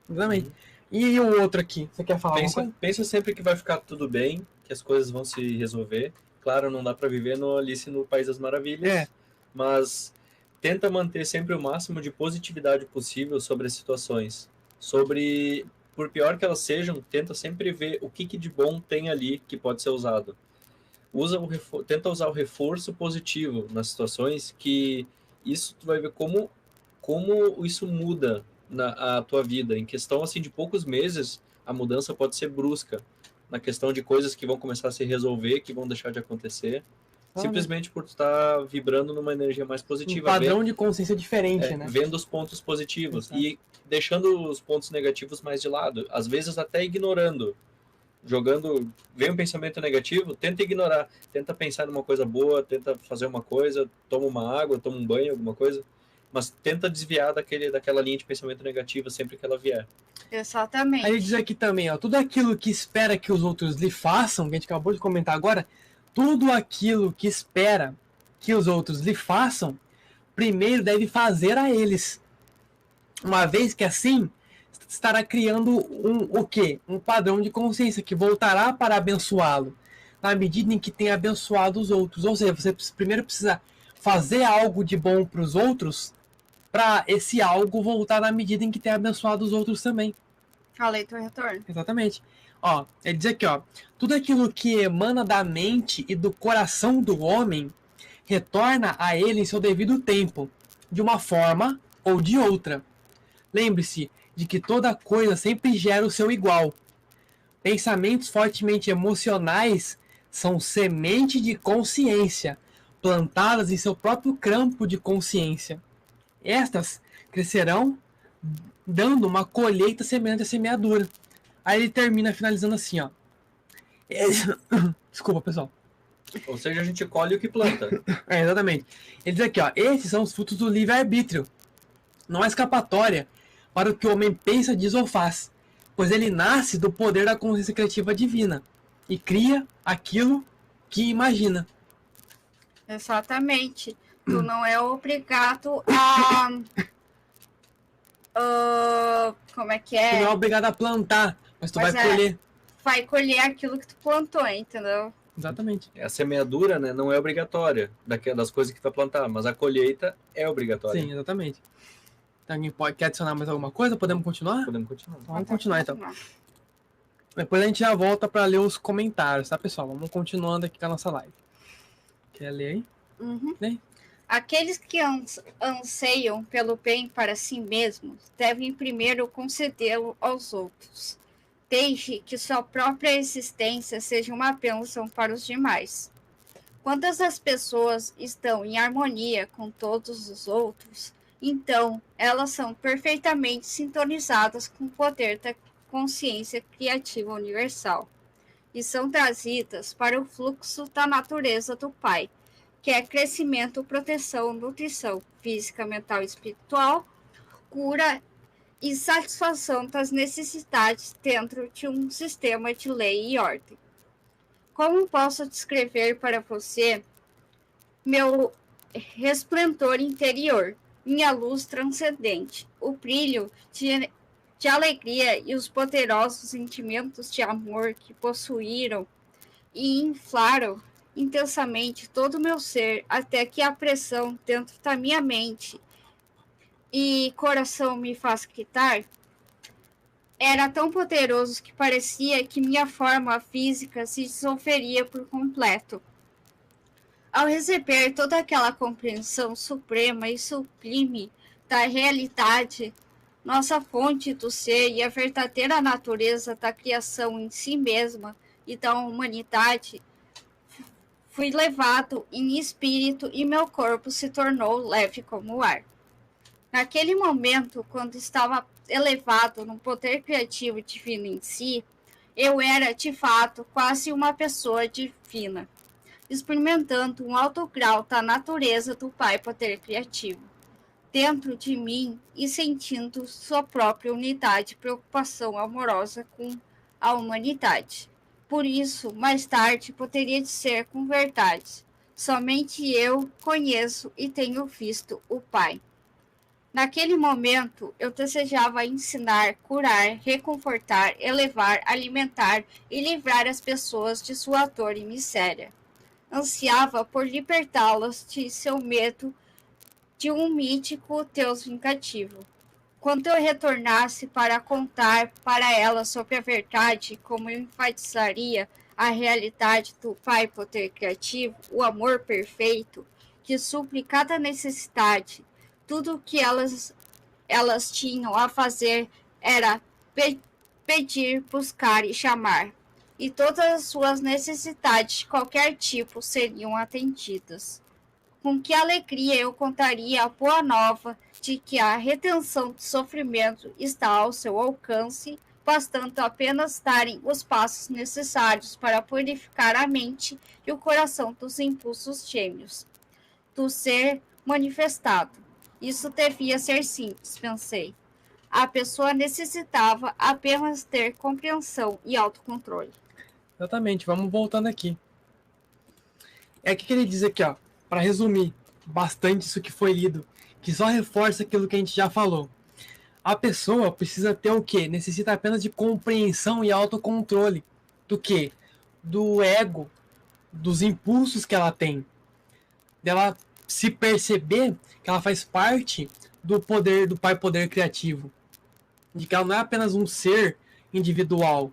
Exatamente. E o outro aqui? Você quer falar pensa sempre que vai ficar tudo bem, que as coisas vão se resolver. Claro, não dá para viver no Alice no País das Maravilhas, mas tenta manter sempre o máximo de positividade possível sobre as situações. Por pior que elas sejam, tenta sempre ver o que de bom tem ali que pode ser usado. Tenta usar o reforço positivo nas situações, que isso tu vai ver como isso muda a tua vida. Em questão assim de poucos meses, a mudança pode ser brusca. Na questão de coisas que vão começar a se resolver, que vão deixar de acontecer, simplesmente por estar vibrando numa energia mais positiva. Um padrão de consciência diferente, né? Vendo os pontos positivos e deixando os pontos negativos mais de lado. Às vezes até ignorando. Vem um pensamento negativo, tenta ignorar. Tenta pensar numa coisa boa, tenta fazer uma coisa, toma uma água, toma um banho, alguma coisa. Mas tenta desviar daquela linha de pensamento negativo sempre que ela vier. Exatamente. Aí ele diz aqui também, ó, tudo aquilo que espera que os outros lhe façam, que a gente acabou de comentar agora, tudo aquilo que espera que os outros lhe façam, primeiro deve fazer a eles. Uma vez que assim, estará criando o quê? Um padrão de consciência que voltará para abençoá-lo, na medida em que tem abençoado os outros. Ou seja, você primeiro precisa fazer algo de bom para os outros, para esse algo voltar na medida em que tem abençoado os outros também. A lei do retorno. Exatamente. Ó, ele diz aqui, ó, tudo aquilo que emana da mente e do coração do homem retorna a ele em seu devido tempo, de uma forma ou de outra. Lembre-se de que toda coisa sempre gera o seu igual. Pensamentos fortemente emocionais são semente de consciência, plantadas em seu próprio campo de consciência. Estas crescerão dando uma colheita semelhante à semeadura. Aí ele termina finalizando assim, ó. Desculpa, pessoal. Ou seja, a gente colhe o que planta. Exatamente. Ele diz aqui, ó, esses são os frutos do livre-arbítrio. Não há escapatória para o que o homem pensa, diz ou faz, pois ele nasce do poder da consciência criativa divina e cria aquilo que imagina. Exatamente. Tu não é obrigado a... como é que é? Tu não é obrigado a plantar, mas tu vai colher. Vai colher aquilo que tu plantou, entendeu? Exatamente. A semeadura, né, não é obrigatória das coisas que tu vai plantar, mas a colheita é obrigatória. Sim, exatamente. Alguém quer adicionar mais alguma coisa? Podemos continuar? Podemos continuar. Vamos continuar então. Depois a gente já volta para ler os comentários, tá, pessoal? Vamos continuando aqui com a nossa live. Quer ler aí? Uhum. Lê. Aqueles que anseiam pelo bem para si mesmos devem primeiro concedê-lo aos outros, desde que sua própria existência seja uma bênção para os demais. Quando as pessoas estão em harmonia com todos os outros, então elas são perfeitamente sintonizadas com o poder da consciência criativa universal e são trazidas para o fluxo da natureza do Pai, que é crescimento, proteção, nutrição física, mental e espiritual, cura e satisfação das necessidades dentro de um sistema de lei e ordem. Como posso descrever para você meu resplendor interior, minha luz transcendente, o brilho de alegria e os poderosos sentimentos de amor que possuíram e inflaram intensamente todo o meu ser, até que a pressão dentro da minha mente e coração me faz gritar, era tão poderoso que parecia que minha forma física se dissolveria por completo. Ao receber toda aquela compreensão suprema e sublime da realidade, nossa fonte do ser e a verdadeira natureza da criação em si mesma e da humanidade, fui levado em espírito e meu corpo se tornou leve como o ar. Naquele momento, quando estava elevado no poder criativo divino em si, eu era, de fato, quase uma pessoa divina, experimentando um alto grau da natureza do Pai Poder Criativo dentro de mim e sentindo sua própria unidade e preocupação amorosa com a humanidade. Por isso, mais tarde, poderia dizer com verdade: somente eu conheço e tenho visto o Pai. Naquele momento, eu desejava ensinar, curar, reconfortar, elevar, alimentar e livrar as pessoas de sua dor e miséria. Ansiava por libertá-las de seu medo de um mítico Deus vingativo. Quando eu retornasse para contar para elas sobre a verdade, como eu enfatizaria a realidade do Pai Poder Criativo, o amor perfeito, que supre cada necessidade, tudo o que elas tinham a fazer era pedir, buscar e chamar, e todas as suas necessidades de qualquer tipo seriam atendidas. Com que alegria eu contaria a boa nova de que a redenção do sofrimento está ao seu alcance, bastando apenas darem os passos necessários para purificar a mente e o coração dos impulsos gêmeos do ser manifestado. Isso devia ser simples, pensei. A pessoa necessitava apenas ter compreensão e autocontrole. Exatamente, vamos voltando aqui. É o que ele diz aqui, ó, para resumir bastante isso que foi lido, que só reforça aquilo que a gente já falou. A pessoa precisa ter o quê? Necessita apenas de compreensão e autocontrole. Do quê? Do ego, dos impulsos que ela tem. Dela se perceber que ela faz parte do poder, do Pai Poder Criativo. De que ela não é apenas um ser individual.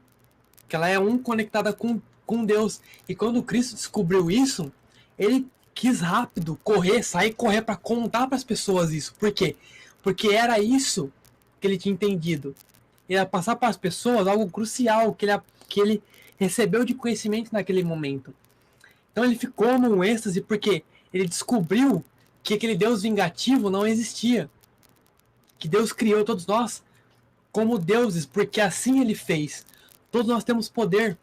Que ela é conectada com Deus. E quando Cristo descobriu isso, ele quis rápido sair correr para contar para as pessoas isso. Por quê? Porque era isso que ele tinha entendido. Ele ia passar para as pessoas algo crucial que ele recebeu de conhecimento naquele momento. Então ele ficou num êxtase porque ele descobriu que aquele Deus vingativo não existia. Que Deus criou todos nós como deuses, porque assim ele fez. Todos nós temos poder.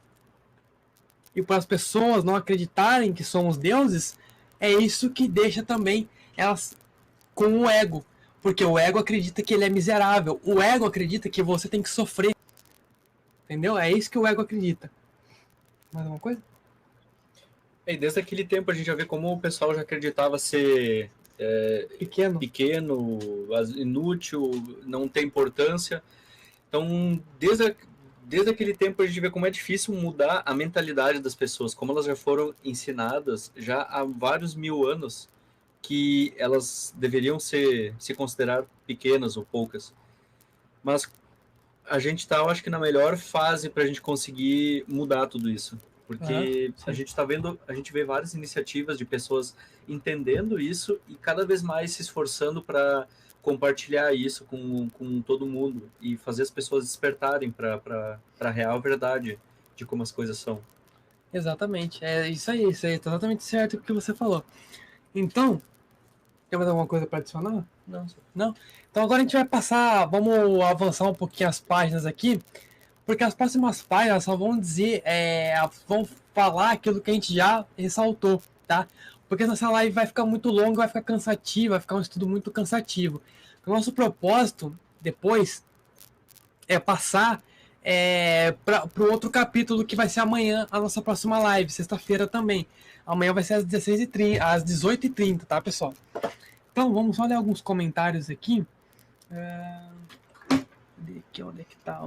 E para as pessoas não acreditarem que somos deuses, é isso que deixa também elas com o ego. Porque o ego acredita que ele é miserável. O ego acredita que você tem que sofrer. Entendeu? É isso que o ego acredita. Mais alguma coisa? E desde aquele tempo a gente já vê como o pessoal já acreditava ser pequeno, inútil, não tem importância. Então, desde aquele tempo a gente vê como é difícil mudar a mentalidade das pessoas, como elas já foram ensinadas já há vários mil anos que elas deveriam se considerar pequenas ou poucas. Mas a gente está, eu acho que na melhor fase para a gente conseguir mudar tudo isso. Porque a gente vê várias iniciativas de pessoas entendendo isso e cada vez mais se esforçando para compartilhar isso com todo mundo e fazer as pessoas despertarem para a real verdade de como as coisas são. Exatamente, é isso aí, totalmente certo o que você falou. Então, tem mais alguma coisa para adicionar? Não? Então agora a gente vai vamos avançar um pouquinho as páginas aqui, porque as próximas páginas só vão dizer, vão falar aquilo que a gente já ressaltou, tá? Porque essa live vai ficar muito longa, vai ficar cansativa, vai ficar um estudo muito cansativo. O nosso propósito, depois, é passar para o outro capítulo, que vai ser amanhã, a nossa próxima live, sexta-feira também. Amanhã vai ser às 16h30, às 18h30, tá, pessoal? Então, vamos só ler alguns comentários aqui. Onde é que tá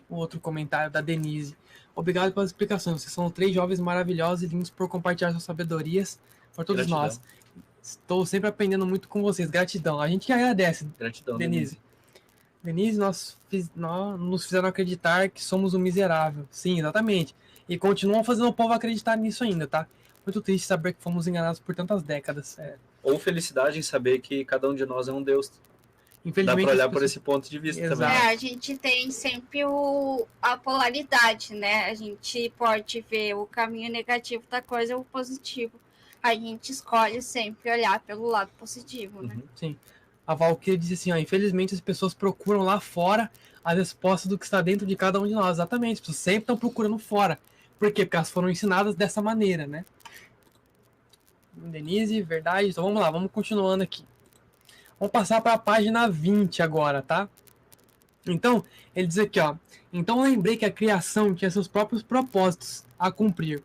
o outro comentário da Denise? Obrigado pelas explicações. Vocês são 3 jovens maravilhosos e lindos por compartilhar suas sabedorias por todos nós. Estou sempre aprendendo muito com vocês. Gratidão. A gente que agradece. Gratidão, Denise. Denise, nós nos fizeram acreditar que somos um miserável. Sim, exatamente. E continuam fazendo o povo acreditar nisso ainda, tá? muito triste saber que fomos enganados por tantas décadas. Ou felicidade em saber que cada um de nós é um Deus. Infelizmente, dá para olhar as por pessoas... esse ponto de vista Exato. também. A gente tem sempre a polaridade, né? A gente pode ver o caminho negativo da coisa ou o positivo. A gente escolhe sempre olhar pelo lado positivo, né? Sim. A Valkyrie diz assim, ó, infelizmente as pessoas procuram lá fora as respostas do que está dentro de cada um de nós. Exatamente, as pessoas sempre estão procurando fora. Por quê? Porque elas foram ensinadas dessa maneira, né? Denise, verdade. Então vamos lá, vamos continuando aqui. Vamos passar para a página 20 agora, tá? Então, ele diz aqui, ó. Então lembrei que a criação tinha seus próprios propósitos a cumprir.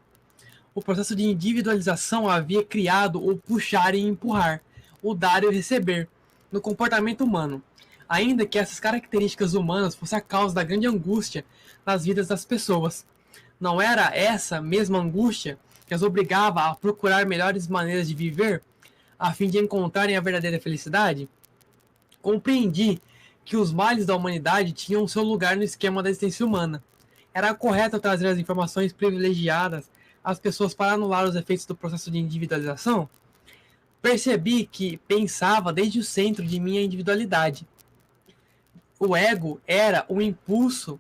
O processo de individualização havia criado o puxar e empurrar, o dar e o receber, no comportamento humano. Ainda que essas características humanas fossem a causa da grande angústia nas vidas das pessoas. Não era essa mesma angústia que as obrigava a procurar melhores maneiras de viver, a fim de encontrarem a verdadeira felicidade? Compreendi que os males da humanidade tinham seu lugar no esquema da existência humana. Era correto trazer as informações privilegiadas às pessoas para anular os efeitos do processo de individualização? Percebi que pensava desde o centro de minha individualidade. O ego era um impulso.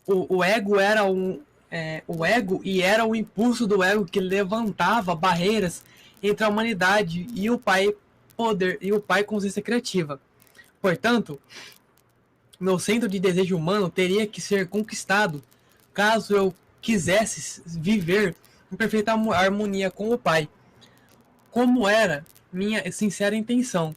O ego era o ego e era o impulso do ego que levantava barreiras entre a humanidade e o Pai poder e o Pai consciência criativa. Portanto, meu centro de desejo humano teria que ser conquistado caso eu quisesse viver em perfeita harmonia com o Pai, como era minha sincera intenção.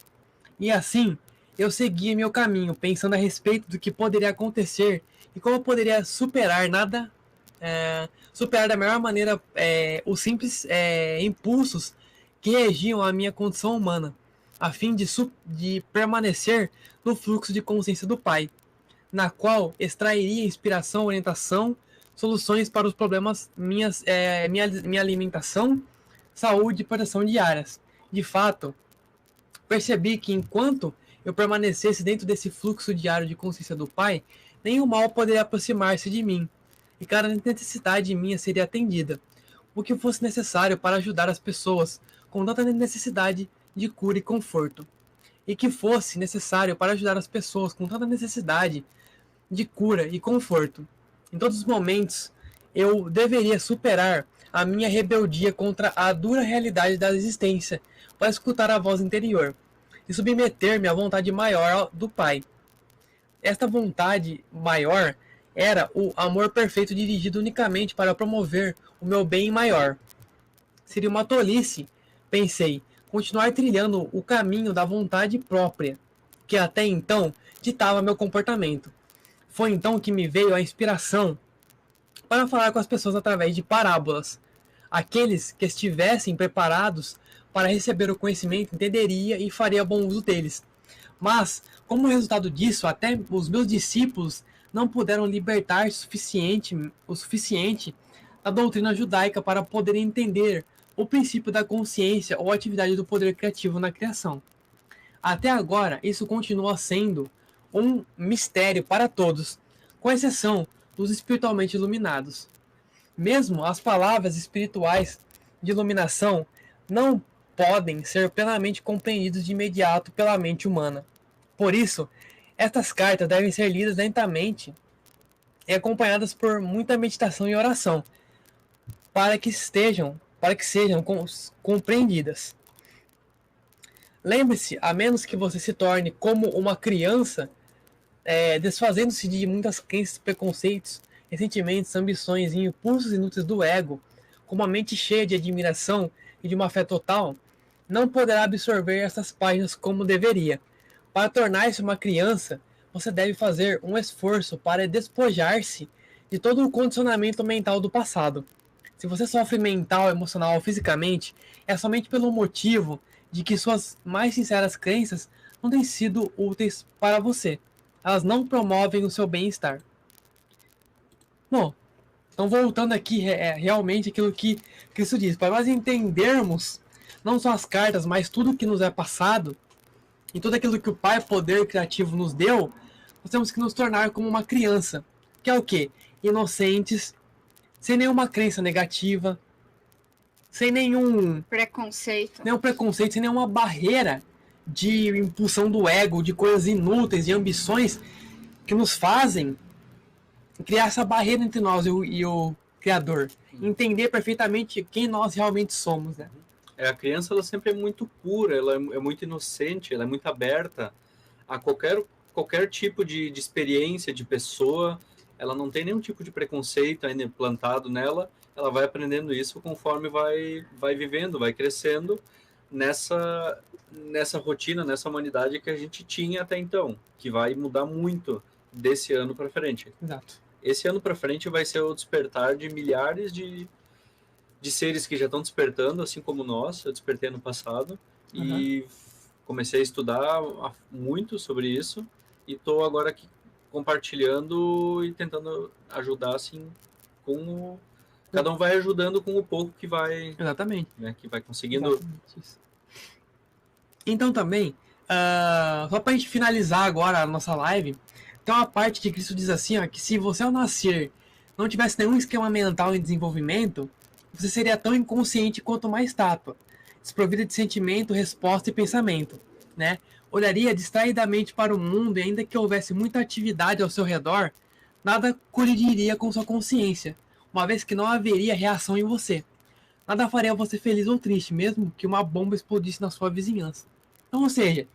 E assim, eu seguia meu caminho, pensando a respeito do que poderia acontecer e como eu poderia superar da melhor maneira os simples impulsos que regiam a minha condição humana, a fim de permanecer no fluxo de consciência do Pai, na qual extrairia inspiração, orientação, soluções para os problemas minha alimentação, saúde e proteção diárias. De fato, percebi que enquanto eu permanecesse dentro desse fluxo diário de consciência do Pai, nenhum mal poderia aproximar-se de mim, e cada necessidade minha seria atendida, o que fosse necessário para ajudar as pessoas com tanta necessidade de cura e conforto, e que fosse necessário para ajudar as pessoas com tanta necessidade de cura e conforto. Em todos os momentos, eu deveria superar a minha rebeldia contra a dura realidade da existência para escutar a voz interior e submeter-me à vontade maior do Pai. Esta vontade maior era o amor perfeito dirigido unicamente para promover o meu bem maior. Seria uma tolice, pensei, continuar trilhando o caminho da vontade própria, que até então ditava meu comportamento. Foi então que me veio a inspiração para falar com as pessoas através de parábolas. Aqueles que estivessem preparados para receber o conhecimento entenderia e faria bom uso deles. Mas, como resultado disso, até os meus discípulos não puderam libertar o suficiente da doutrina judaica para poderem entender o princípio da consciência ou atividade do poder criativo na criação. Até agora, isso continua sendo um mistério para todos, com exceção dos espiritualmente iluminados. Mesmo as palavras espirituais de iluminação não podem ser plenamente compreendidas de imediato pela mente humana. Por isso, estas cartas devem ser lidas lentamente e acompanhadas por muita meditação e oração, para que sejam compreendidas. Lembre-se, a menos que você se torne como uma criança, desfazendo-se de muitas crenças, preconceitos, ressentimentos, ambições e impulsos inúteis do ego, com uma mente cheia de admiração e de uma fé total, não poderá absorver essas páginas como deveria. Para tornar-se uma criança, você deve fazer um esforço para despojar-se de todo o condicionamento mental do passado. Se você sofre mental, emocional ou fisicamente, é somente pelo motivo de que suas mais sinceras crenças não têm sido úteis para você. Elas não promovem o seu bem-estar. Bom, então voltando aqui, realmente aquilo que Cristo diz, para nós entendermos não só as cartas, mas tudo que nos é passado, e tudo aquilo que o Pai Poder Criativo nos deu, nós temos que nos tornar como uma criança, que é o quê? Inocentes, sem nenhuma crença negativa, sem nenhum preconceito, sem nenhuma barreira de impulsão do ego, de coisas inúteis, de ambições que nos fazem criar essa barreira entre nós e o Criador. Entender perfeitamente quem nós realmente somos, né? A criança, ela sempre é muito pura, ela é muito inocente, ela é muito aberta a qualquer tipo de experiência, de pessoa. Ela não tem nenhum tipo de preconceito ainda implantado nela. Ela vai aprendendo isso conforme vai vivendo, vai crescendo nessa rotina, nessa humanidade que a gente tinha até então, que vai mudar muito desse ano para frente. Exato. Esse ano para frente vai ser o despertar de milhares de seres que já estão despertando, assim como nós. Eu despertei no passado e comecei a estudar muito sobre isso e estou agora aqui compartilhando e tentando ajudar, assim, cada um vai ajudando com o pouco que vai... Exatamente. Né, que vai conseguindo... Isso. Então também, só para a gente finalizar agora a nossa live, tem uma parte que Cristo diz assim, ó, que se você ao nascer não tivesse nenhum esquema mental em desenvolvimento, você seria tão inconsciente quanto uma estátua, desprovida de sentimento, resposta e pensamento, né? Olharia distraidamente para o mundo e ainda que houvesse muita atividade ao seu redor, nada colidiria com sua consciência, uma vez que não haveria reação em você. Nada faria você feliz ou triste, mesmo que uma bomba explodisse na sua vizinhança. Então, ou seja,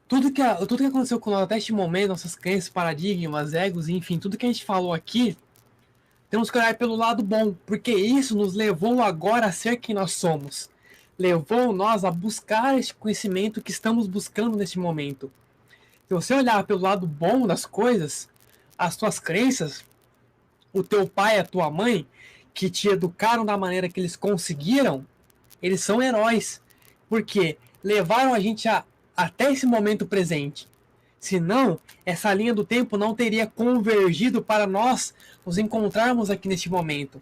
tudo que aconteceu com nós até este momento, nossas crenças, paradigmas, egos, enfim, tudo que a gente falou aqui, temos que olhar pelo lado bom, porque isso nos levou agora a ser quem nós somos. Levou nós a buscar este conhecimento que estamos buscando neste momento. Se você olhar pelo lado bom das coisas, as tuas crenças, o teu pai e a tua mãe, que te educaram da maneira que eles conseguiram, eles são heróis. Porque levaram a gente até esse momento presente. Senão, essa linha do tempo não teria convergido para nós nos encontrarmos aqui neste momento.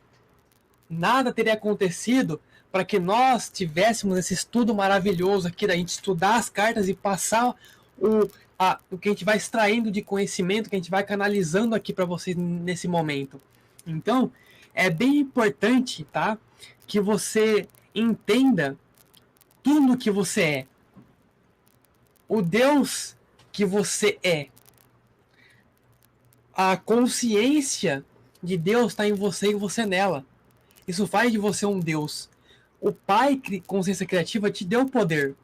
Nada teria acontecido para que nós tivéssemos esse estudo maravilhoso aqui, da gente estudar as cartas e passar o que a gente vai extraindo de conhecimento, que a gente vai canalizando aqui para vocês nesse momento. Então, é bem importante, tá, que você entenda tudo que você é. O Deus que você é. A consciência de Deus está em você e você nela. Isso faz de você um Deus. O Pai, consciência criativa, te deu poder.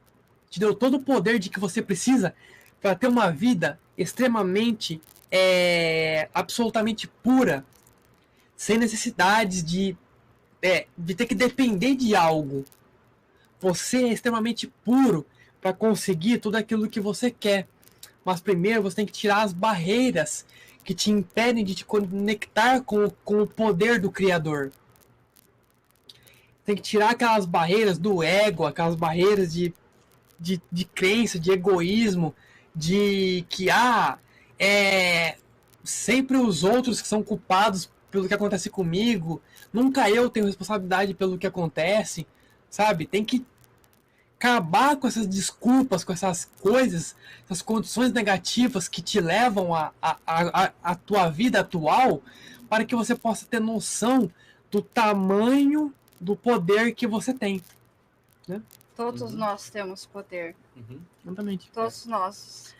Te deu todo o poder de que você precisa para ter uma vida extremamente, absolutamente pura. Sem necessidades de ter que depender de algo. Você é extremamente puro para conseguir tudo aquilo que você quer. Mas primeiro você tem que tirar as barreiras que te impedem de te conectar com o poder do Criador. Tem que tirar aquelas barreiras do ego, aquelas barreiras de crença, de egoísmo, de que sempre os outros que são culpados pelo que acontece comigo, nunca eu tenho responsabilidade pelo que acontece, sabe? Tem que acabar com essas desculpas, com essas coisas, essas condições negativas que te levam a tua vida atual, para que você possa ter noção do tamanho do poder que você tem, né? Todos nós temos poder. Exatamente. Todos nós.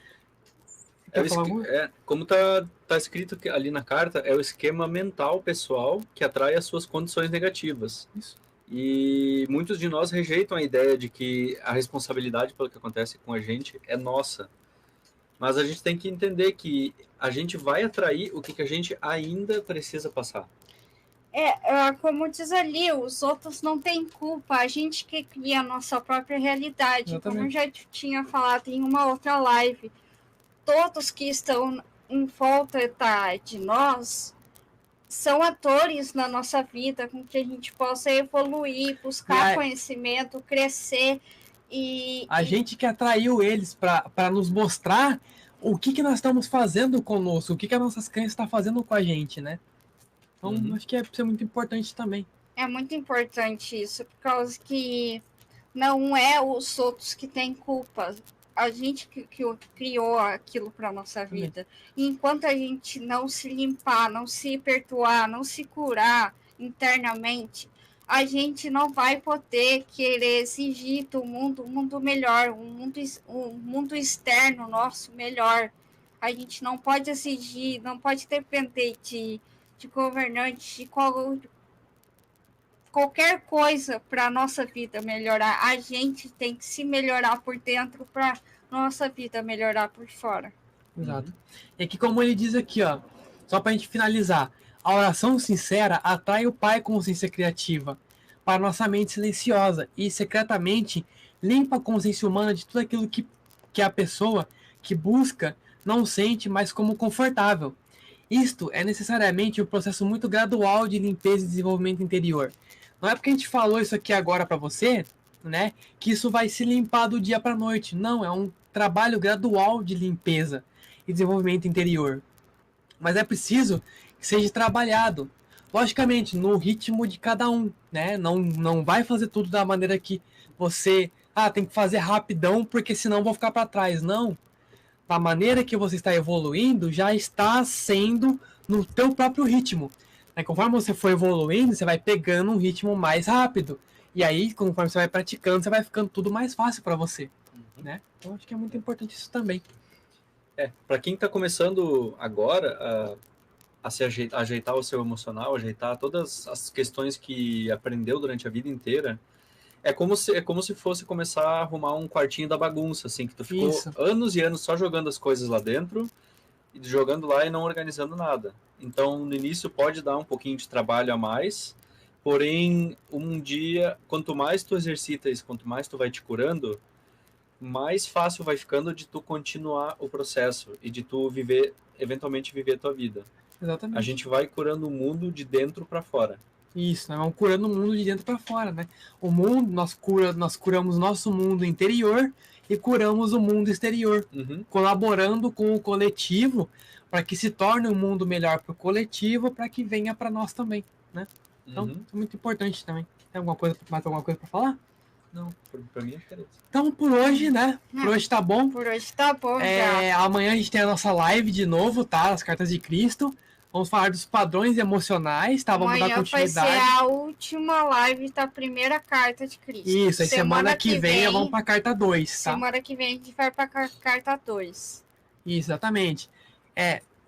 Como tá escrito ali na carta, é o esquema mental pessoal que atrai as suas condições negativas. Isso. E muitos de nós rejeitam a ideia de que a responsabilidade pelo que acontece com a gente é nossa. Mas a gente tem que entender que a gente vai atrair o que a gente ainda precisa passar. Como diz ali, os outros não têm culpa, a gente que cria a nossa própria realidade. Exatamente. Como eu já tinha falado em uma outra live, todos que estão em volta de nós são atores na nossa vida, com que a gente possa evoluir, buscar conhecimento, crescer. A gente que atraiu eles para nos mostrar o que nós estamos fazendo conosco, o que as nossas crenças estão fazendo com a gente, né? Então, acho que isso é muito importante também. É muito importante isso, por causa que não é os outros que têm culpa. A gente que criou aquilo para nossa vida. E enquanto a gente não se limpar, não se perdoar, não se curar internamente, a gente não vai poder querer exigir do mundo um mundo melhor, um mundo externo nosso melhor. A gente não pode exigir, não pode depender de governantes, de qualquer coisa para a nossa vida melhorar. A gente tem que se melhorar por dentro para nossa vida melhorar por fora. Exato. E aqui, como ele diz aqui, ó, só para a gente finalizar, a oração sincera atrai o Pai com consciência criativa para nossa mente silenciosa e secretamente limpa a consciência humana de tudo aquilo que a pessoa que busca não sente mais como confortável. Isto é necessariamente um processo muito gradual de limpeza e desenvolvimento interior. Não é porque a gente falou isso aqui agora para você, né, que isso vai se limpar do dia para a noite. Não, é um trabalho gradual de limpeza e desenvolvimento interior. Mas é preciso que seja trabalhado, logicamente, no ritmo de cada um, né? Não vai fazer tudo da maneira que você tem que fazer rapidão, porque senão vou ficar para trás. Não. Da maneira que você está evoluindo, já está sendo no teu próprio ritmo. Conforme você for evoluindo, você vai pegando um ritmo mais rápido. E aí, conforme você vai praticando, você vai ficando tudo mais fácil para você. Né? Então, acho que é muito importante isso também. Para quem está começando agora a se ajeitar o seu emocional, ajeitar todas as questões que aprendeu durante a vida inteira, é como se fosse começar a arrumar um quartinho da bagunça, assim, que tu ficou anos e anos só jogando as coisas lá dentro, jogando lá e não organizando nada. Então, no início pode dar um pouquinho de trabalho a mais, porém, um dia, quanto mais tu exercita isso, quanto mais tu vai te curando, mais fácil vai ficando de tu continuar o processo e de tu eventualmente viver a tua vida. Exatamente. A gente vai curando o mundo de dentro para fora. Isso, nós vamos curando o mundo de dentro para fora, né? O mundo, nós curamos nosso mundo interior e curamos o mundo exterior, colaborando com o coletivo para que se torne um mundo melhor para o coletivo, para que venha para nós também, né? Então, é muito importante também. Tem mais alguma coisa para falar? Não, para mim é isso. Então, por hoje, né? Por hoje tá bom. Por hoje tá bom, já. Amanhã a gente tem a nossa live de novo, tá? As Cartas de Cristo. Vamos falar dos padrões emocionais, tá? Vamos dar continuidade. Vai ser a última live da primeira carta de Cristo. Isso, aí semana que vem vamos pra carta 2, tá? Semana que vem a gente vai pra carta 2. Isso, exatamente.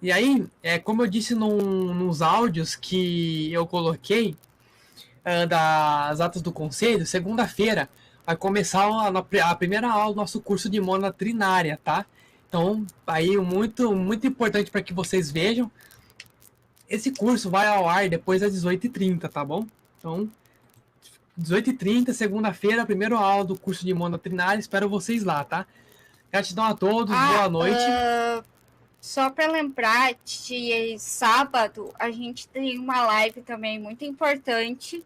E aí, como eu disse nos áudios que eu coloquei das atas do conselho, segunda-feira vai começar a primeira aula do nosso curso de Mônada Trinária, tá? Então, aí muito, muito importante para que vocês vejam. Esse curso vai ao ar depois das 18h30, tá bom? Então, 18h30, segunda-feira, primeira aula do curso de Mônada Trinária. Espero vocês lá, tá? Gratidão a todos, boa noite. Só para lembrar, de sábado a gente tem uma live também muito importante,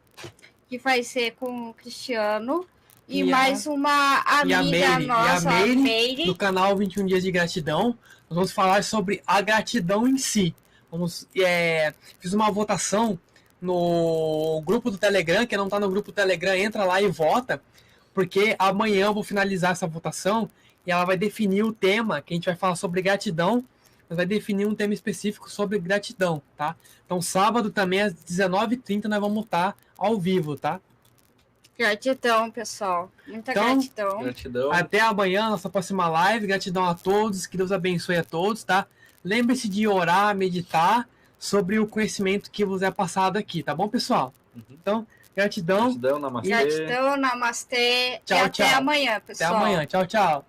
que vai ser com o Cristiano e mais uma amiga nossa, a Meire, do canal 21 Dias de Gratidão. Nós vamos falar sobre a gratidão em si. Fiz uma votação no grupo do Telegram. Quem não está no grupo do Telegram, entra lá e vota, porque amanhã eu vou finalizar essa votação e ela vai definir o tema, que a gente vai falar sobre gratidão, mas vai definir um tema específico sobre gratidão, tá? Então sábado também às 19h30 nós vamos estar ao vivo, tá? Gratidão, pessoal. Muita gratidão. Até amanhã, nossa próxima live. Gratidão a todos, que Deus abençoe a todos, tá? Lembre-se de orar, meditar sobre o conhecimento que vos é passado aqui, tá bom, pessoal? Então, gratidão. Gratidão, namastê. Gratidão, namastê. Tchau, e até amanhã, pessoal. Até amanhã. Tchau, tchau.